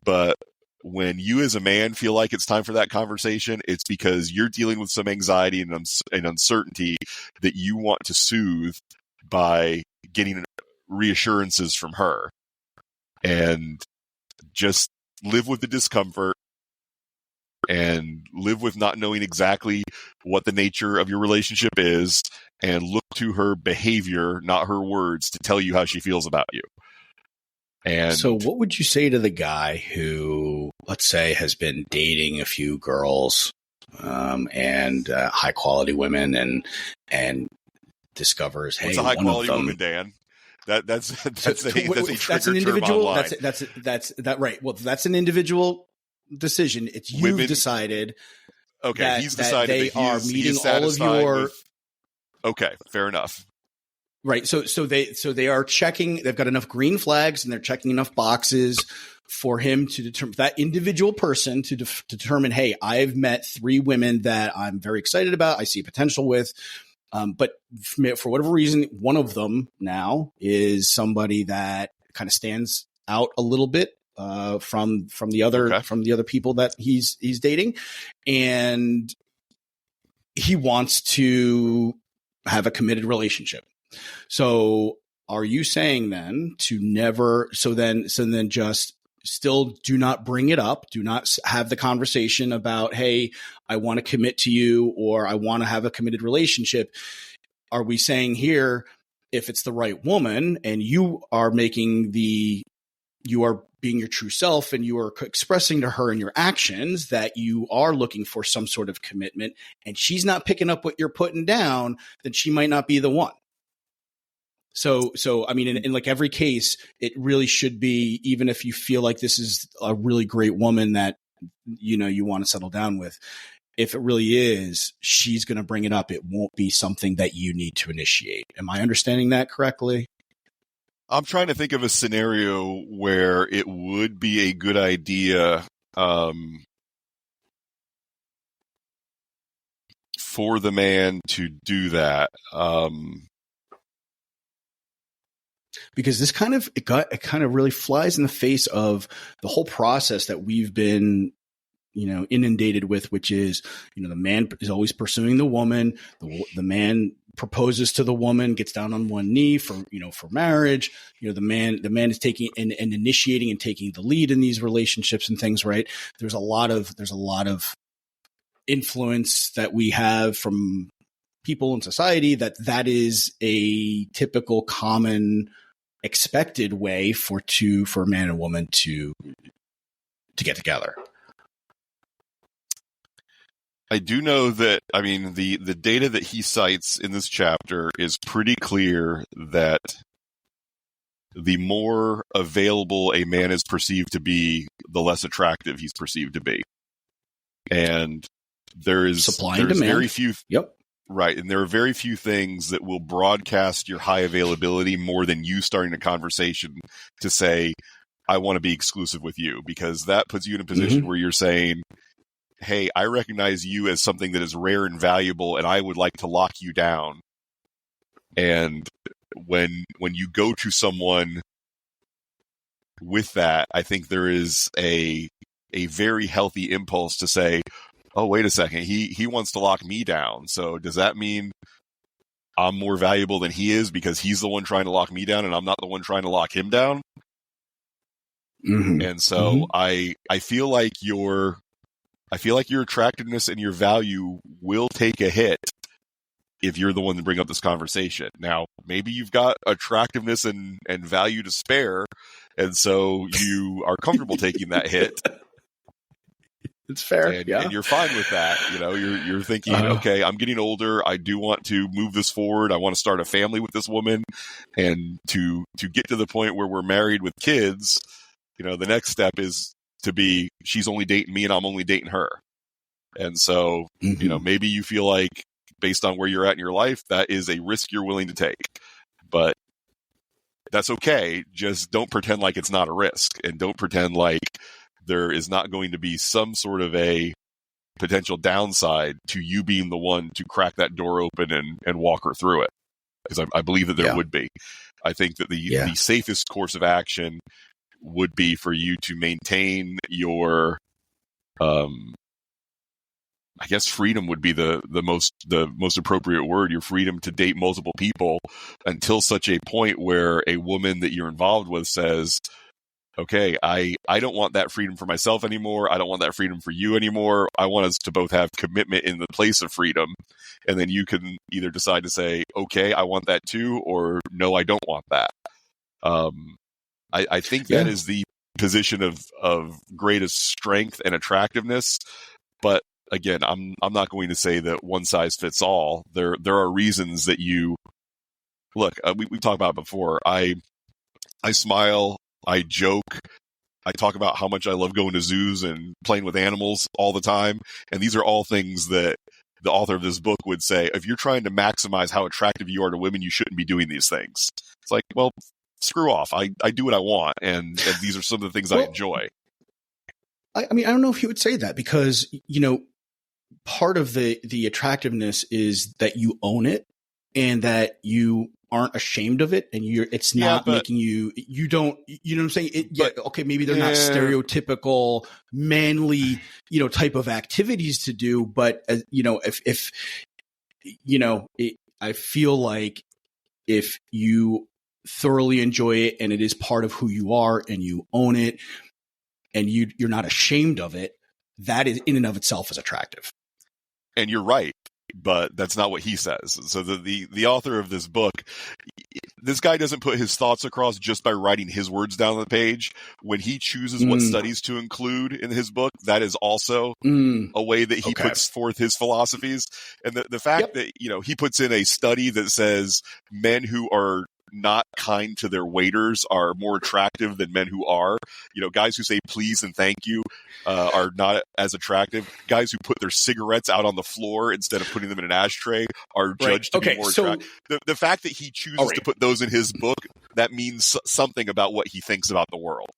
But when you as a man feel like it's time for that conversation, it's because you're dealing with some anxiety and uncertainty that you want to soothe by getting reassurances from her. And just live with the discomfort and live with not knowing exactly what the nature of your relationship is, and look to her behavior, not her words, to tell you how she feels about you. And so what would you say to the guy who, let's say, has been dating a few girls and high quality women and discovers, hey, what's a high quality woman, Dan? That's a trigger an individual. term online. That's right. Well, that's an individual decision. It's you've decided. Okay, he's decided they are meeting all of your. Okay, fair enough. Right. So they are checking. They've got enough green flags and they're checking enough boxes for him to determine, that individual person to determine, hey, I've met 3 women that I'm very excited about. I see potential with. But for whatever reason, one of them now is somebody that kind of stands out a little bit from the other people that he's dating, and he wants to have a committed relationship. So, are you saying then to never? So then just still do not bring it up. Do not have the conversation about, hey, I want to commit to you or I want to have a committed relationship. Are we saying here, if it's the right woman and you are being your true self and you are expressing to her in your actions that you are looking for some sort of commitment and she's not picking up what you're putting down, then she might not be the one. So I mean, in like every case, it really should be, even if you feel like this is a really great woman that, you want to settle down with, if it really is, she's going to bring it up. It won't be something that you need to initiate. Am I understanding that correctly? I'm trying to think of a scenario where it would be a good idea for the man to do that. Because this kind of really flies in the face of the whole process that we've been, inundated with, which is, the man is always pursuing the woman. The man proposes to the woman, gets down on one knee for marriage. The man is taking and initiating and taking the lead in these relationships and things, right? There's a lot of influence that we have from people in society that is a typical, common, expected way for a man and woman to get together. I do know that, I mean, the data that he cites in this chapter is pretty clear that the more available a man is perceived to be, the less attractive he's perceived to be. And there's supply and demand. Very few. Yep. Right. And there are very few things that will broadcast your high availability more than you starting a conversation to say, I want to be exclusive with you, because that puts you in a position where you're saying, hey, I recognize you as something that is rare and valuable, and I would like to lock you down. And when you go to someone with that, I think there is a very healthy impulse to say, oh, wait a second, he wants to lock me down. So does that mean I'm more valuable than he is because he's the one trying to lock me down and I'm not the one trying to lock him down. Mm-hmm. And so I feel like your attractiveness and your value will take a hit if you're the one to bring up this conversation. Now, maybe you've got attractiveness and value to spare, and so you are comfortable taking that hit. It's fair, and you're fine with that. You know, you're thinking, okay, I'm getting older. I do want to move this forward. I want to start a family with this woman, and to get to the point where we're married with kids. You know, the next step is to be she's only dating me and I'm only dating her. And so, you know, maybe you feel like based on where you're at in your life, that is a risk you're willing to take. But that's okay. Just don't pretend like it's not a risk, and don't pretend like there is not going to be some sort of a potential downside to you being the one to crack that door open and walk her through it. Because I believe that there would be. I think that the safest course of action would be for you to maintain your, I guess freedom would be the most appropriate word, your freedom to date multiple people until such a point where a woman that you're involved with says, okay, I don't want that freedom for myself anymore. I don't want that freedom for you anymore. I want us to both have commitment in the place of freedom. And then you can either decide to say, okay, I want that too, or no, I don't want that. I think that is the position of greatest strength and attractiveness. But again, I'm not going to say that one size fits all. There are reasons that you look. We talked about it before. I smile. I joke. I talk about how much I love going to zoos and playing with animals all the time. And these are all things that the author of this book would say, if you're trying to maximize how attractive you are to women, you shouldn't be doing these things. It's like, well, screw off. I do what I want. And these are some of the things I enjoy. I mean, I don't know if you would say that because, you know, part of the attractiveness is that you own it and that you aren't ashamed of it. And it's not making you don't, you know what I'm saying? Okay. Maybe they're not stereotypical manly, you know, type of activities to do, but you know, if you know, I feel like if you thoroughly enjoy it and it is part of who you are and you own it and you're not ashamed of it, that is in and of itself is attractive. And you're right, but that's not what he says. So the author of this book, this guy doesn't put his thoughts across just by writing his words down on the page. When he chooses what studies to include in his book, that is also a way that he puts forth his philosophies. And the fact that, you know, he puts in a study that says men who are not kind to their waiters are more attractive than men who are. You know, guys who say please and thank you are not as attractive. Guys who put their cigarettes out on the floor instead of putting them in an ashtray are judged to be more attractive. The fact that he chooses to put those in his book, that means something about what he thinks about the world.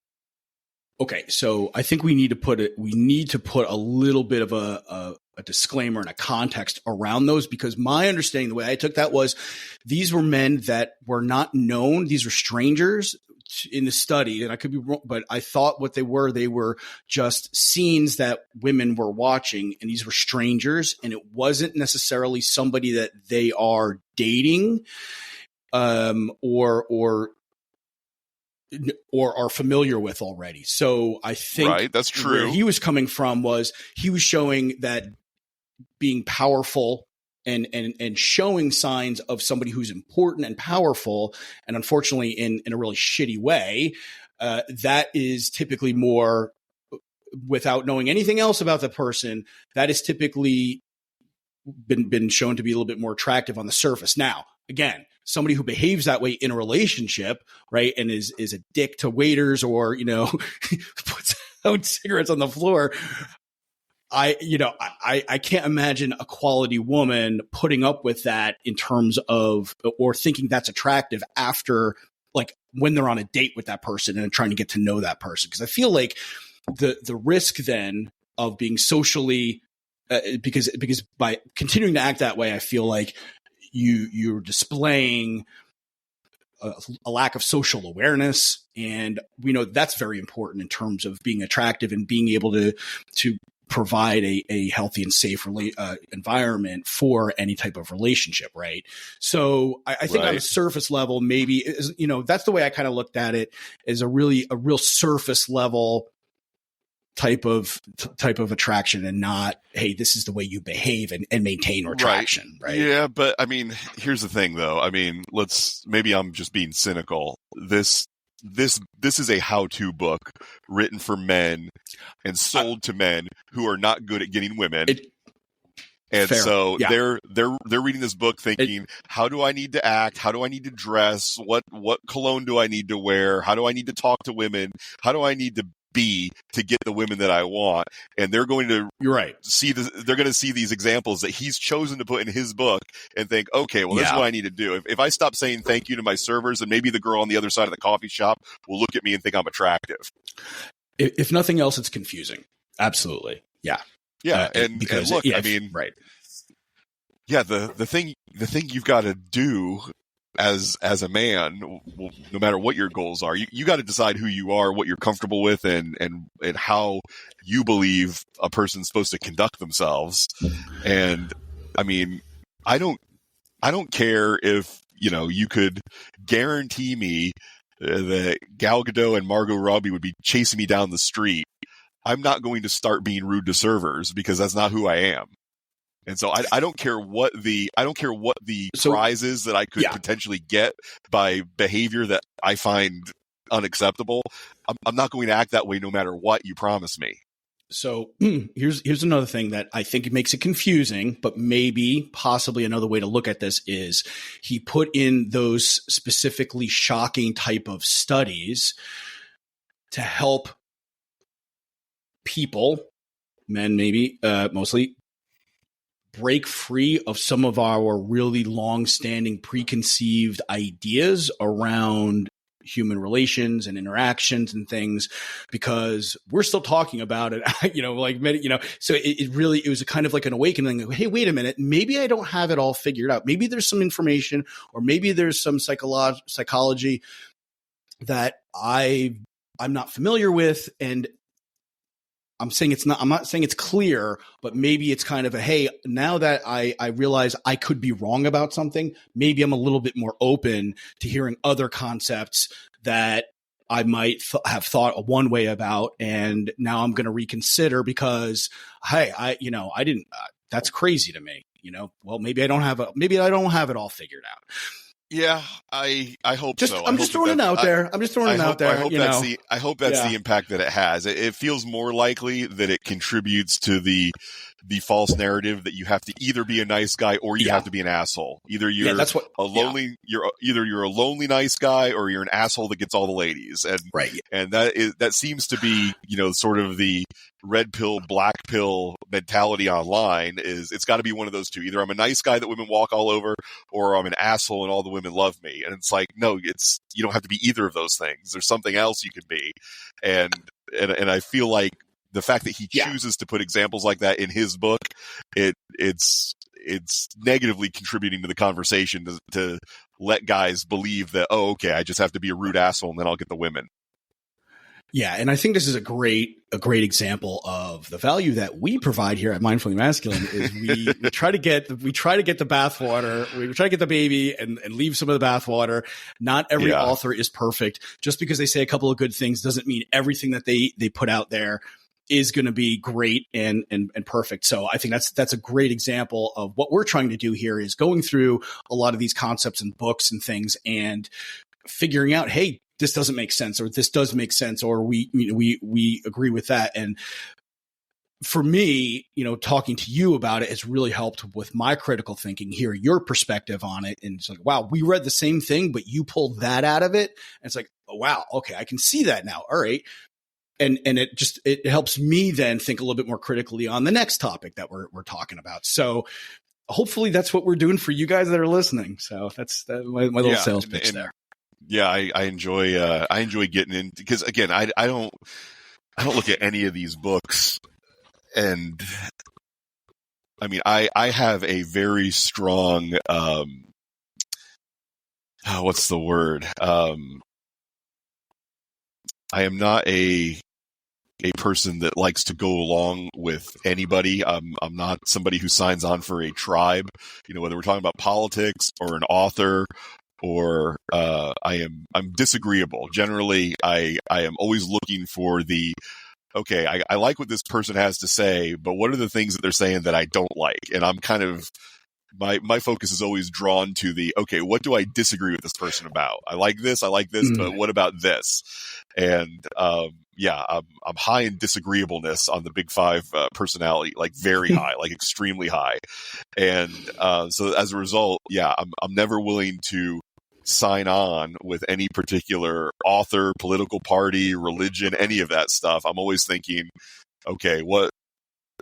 Okay, so I think we need to put a little bit of a disclaimer and a context around those, because my understanding, the way I took that was these were men that were not known. These were strangers in the study, and I could be wrong, but I thought what they were just scenes that women were watching, and these were strangers, and it wasn't necessarily somebody that they are dating, or are familiar with already. So I think that's true. Where he was coming from was he was showing that being powerful and showing signs of somebody who's important and powerful, and unfortunately in a really shitty way, that is typically more, without knowing anything else about the person, that is typically been shown to be a little bit more attractive on the surface. Now, again, somebody who behaves that way in a relationship, right, and is a dick to waiters, or, you know, puts out cigarettes on the floor, I can't imagine a quality woman putting up with that in terms of, or thinking that's attractive after, like, when they're on a date with that person and trying to get to know that person. Because I feel like the risk then of being socially, because by continuing to act that way, I feel like you're displaying a lack of social awareness, and we know that's very important in terms of being attractive and being able to provide a healthy and safe environment for any type of relationship, right? So I think on a surface level, maybe, that's the way I kind of looked at it, as a real surface level type of attraction, and not, hey, this is the way you behave and maintain attraction, right? Yeah, but I mean, here's the thing though. I mean, maybe I'm just being cynical. This is a how-to book written for men and sold to men who are not good at getting women. And fair. So they're reading this book thinking, how do I need to act? How do I need to dress? What cologne do I need to wear? How do I need to talk to women? How do I need to be to get the women that I want? And they're going to they're going to see these examples that he's chosen to put in his book and think, okay, well, this is what I need to do. If I stop saying thank you to my servers, then maybe the girl on the other side of the coffee shop will look at me and think I'm attractive. If nothing else, it's confusing. Absolutely. Yeah. Yeah. And look, I mean, right. Yeah. The thing you've got to do as a man, no matter what your goals are, you got to decide who you are, what you're comfortable with, and how you believe a person's supposed to conduct themselves. And I mean, I don't care if, you could guarantee me that Gal Gadot and Margot Robbie would be chasing me down the street. I'm not going to start being rude to servers, because that's not who I am. And so I don't care what the prize is that I could potentially get by behavior that I find unacceptable. I'm not going to act that way no matter what you promise me. So here's another thing that I think makes it confusing, but possibly another way to look at this is he put in those specifically shocking type of studies to help people, men maybe, mostly, break free of some of our really long-standing preconceived ideas around human relations and interactions and things, because we're still talking about it, so it was a kind of like an awakening. Hey, wait a minute. Maybe I don't have it all figured out. Maybe there's some information, or maybe there's some psychology that I'm not familiar with. And I'm not saying it's clear, but maybe it's kind of hey, now that I realize I could be wrong about something, maybe I'm a little bit more open to hearing other concepts that I might have thought one way about. And now I'm going to reconsider because, hey, I didn't, that's crazy to me, well, maybe I don't have it all figured out. Yeah, I hope so. I'm just throwing it out there. I hope that's the impact that it has. It feels more likely that it contributes to the false narrative that you have to either be a nice guy or you have to be an asshole. Either you're a lonely nice guy, or you're an asshole that gets all the ladies. And that seems to be, sort of the red pill, black pill mentality online. Is it's got to be one of those two. Either I'm a nice guy that women walk all over, or I'm an asshole and all the women love me. And it's like, no, you don't have to be either of those things. There's something else you can be. And I feel like the fact that he chooses to put examples like that in his book, it's negatively contributing to the conversation to let guys believe that, oh, okay, I just have to be a rude asshole and then I'll get the women. Yeah, and I think this is a great example of the value that we provide here at Mindfully Masculine. Is we try to get the bathwater, we try to get the baby and leave some of the bathwater. Not every author is perfect. Just because they say a couple of good things doesn't mean everything that they put out there is going to be great and perfect. So I think that's a great example of what we're trying to do here, is going through a lot of these concepts and books and things and figuring out, hey, this doesn't make sense, or this does make sense, or we agree with that. And for me, talking to you about it has really helped with my critical thinking, hear your perspective on it. And it's like, wow, we read the same thing, but you pulled that out of it. And it's like, oh, wow, okay, I can see that now. All right. And it helps me then think a little bit more critically on the next topic that we're talking about. So hopefully that's what we're doing for you guys that are listening. So that's my little sales pitch there. Yeah, I enjoy getting in, because again, I don't look at any of these books, and I mean I have a very strong what's the word? I am not a a person that likes to go along with anybody. I'm not somebody who signs on for a tribe, whether we're talking about politics or an author or I'm disagreeable. Generally, I am always looking for okay, I like what this person has to say, but what are the things that they're saying that I don't like? And I'm kind of, my focus is always drawn to okay, what do I disagree with this person about? I like this, but what about this? And, I'm high in disagreeableness on the big five personality, like very high, like extremely high. And, so as a result, I'm never willing to sign on with any particular author, political party, religion, any of that stuff. I'm always thinking, okay, what,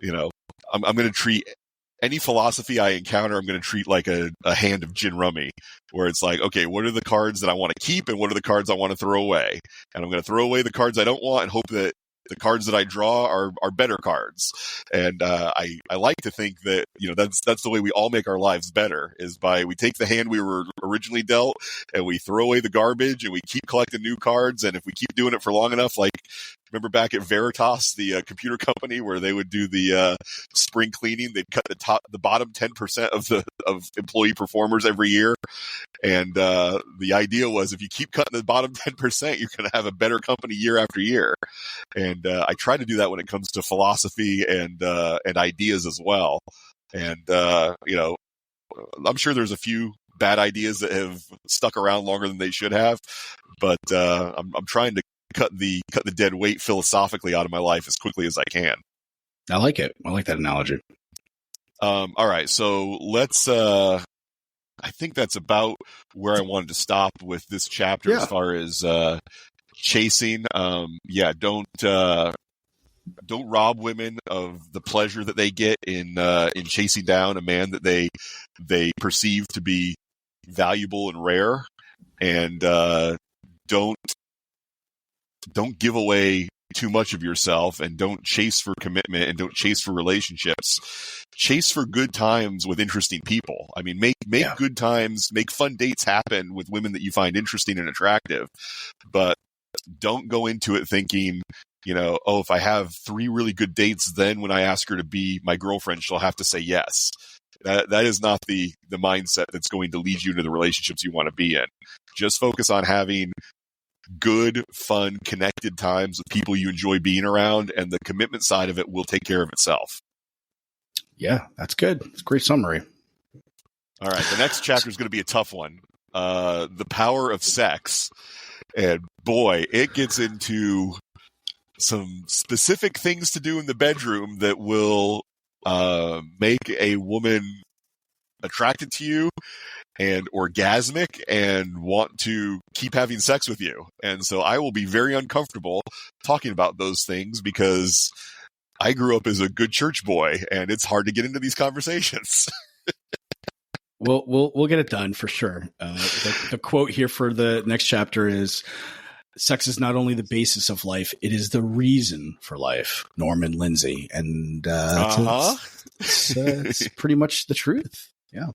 I'm going to treat any philosophy I encounter, I'm going to treat like a hand of gin rummy, where it's like, okay, what are the cards that I want to keep and what are the cards I want to throw away? And I'm going to throw away the cards I don't want and hope that the cards that I draw are better cards. And I like to think that, that's the way we all make our lives better, is we take the hand we were originally dealt and we throw away the garbage and we keep collecting new cards. And if we keep doing it for long enough, like, remember back at Veritas, the computer company, where they would do the spring cleaning, they'd cut the bottom 10% of employee performers every year. And the idea was, if you keep cutting the bottom 10%, you're going to have a better company year after year. And I try to do that when it comes to philosophy and ideas as well. And I'm sure there's a few bad ideas that have stuck around longer than they should have, but I'm trying to cut the dead weight philosophically out of my life as quickly as I can. I like it. I like that analogy. All right, so let's. I think that's about where I wanted to stop with this chapter as far as chasing. Don't rob women of the pleasure that they get in chasing down a man that they perceive to be valuable and rare, and don't give away too much of yourself, and don't chase for commitment, and don't chase for relationships. Chase for good times with interesting people. I mean, make good times, make fun dates happen with women that you find interesting and attractive, but don't go into it thinking, if I have 3 really good dates, then when I ask her to be my girlfriend, she'll have to say yes. That is not the mindset that's going to lead you into the relationships you want to be in. Just focus on having good, fun, connected times with people you enjoy being around, and the commitment side of it will take care of itself. Yeah, that's good. It's a great summary. All right, the next chapter is going to be a tough one. The power of sex. And boy, it gets into some specific things to do in the bedroom that will make a woman attracted to you and orgasmic and want to keep having sex with you. And so I will be very uncomfortable talking about those things, because I grew up as a good church boy, and it's hard to get into these conversations. We'll get it done for sure. The quote here for the next chapter is, "Sex is not only the basis of life; it is the reason for life." Norman Lindsay, and it's pretty much the truth. Yeah,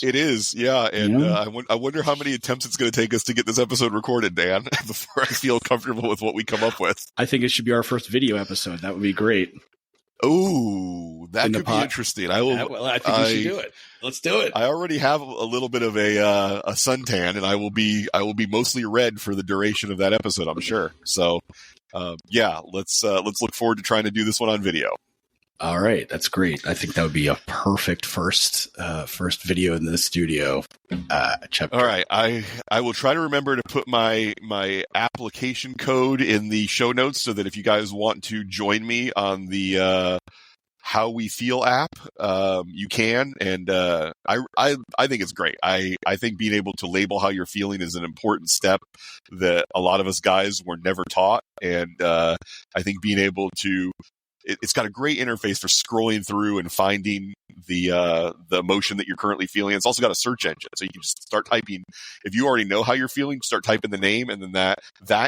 it is. Yeah, and I wonder how many attempts it's going to take us to get this episode recorded, Dan, before I feel comfortable with what we come up with. I think it should be our first video episode. That would be great. Oh, that could be interesting. I think we should do it. Let's do it. I already have a little bit of a suntan, and I will be mostly red for the duration of that episode, I'm sure. So, let's look forward to trying to do this one on video. All right, that's great. I think that would be a perfect first video in the studio chapter. All right, I will try to remember to put my application code in the show notes, so that if you guys want to join me on the How We Feel app, you can. And I think it's great. I think being able to label how you're feeling is an important step that a lot of us guys were never taught, and I think being able to, it's got a great interface for scrolling through and finding the emotion that you're currently feeling. It's also got a search engine, so you can just start typing. If you already know how you're feeling, start typing the name, and then that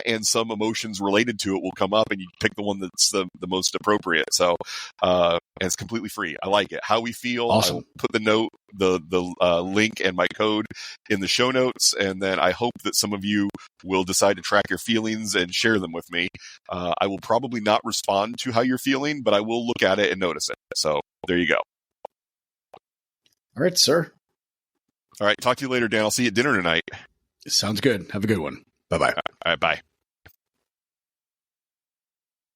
and some emotions related to it will come up, and you pick the one that's the most appropriate. So, and it's completely free. I like it. How we feel. Awesome. I will put the note, the link and my code in the show notes, and then I hope that some of you will decide to track your feelings and share them with me. I will probably not respond to how you're feeling, but I will look at it and notice it. So there you go. All right, sir. All right. Talk to you later, Dan. I'll see you at dinner tonight. Sounds good. Have a good one. Bye-bye. All right. Bye.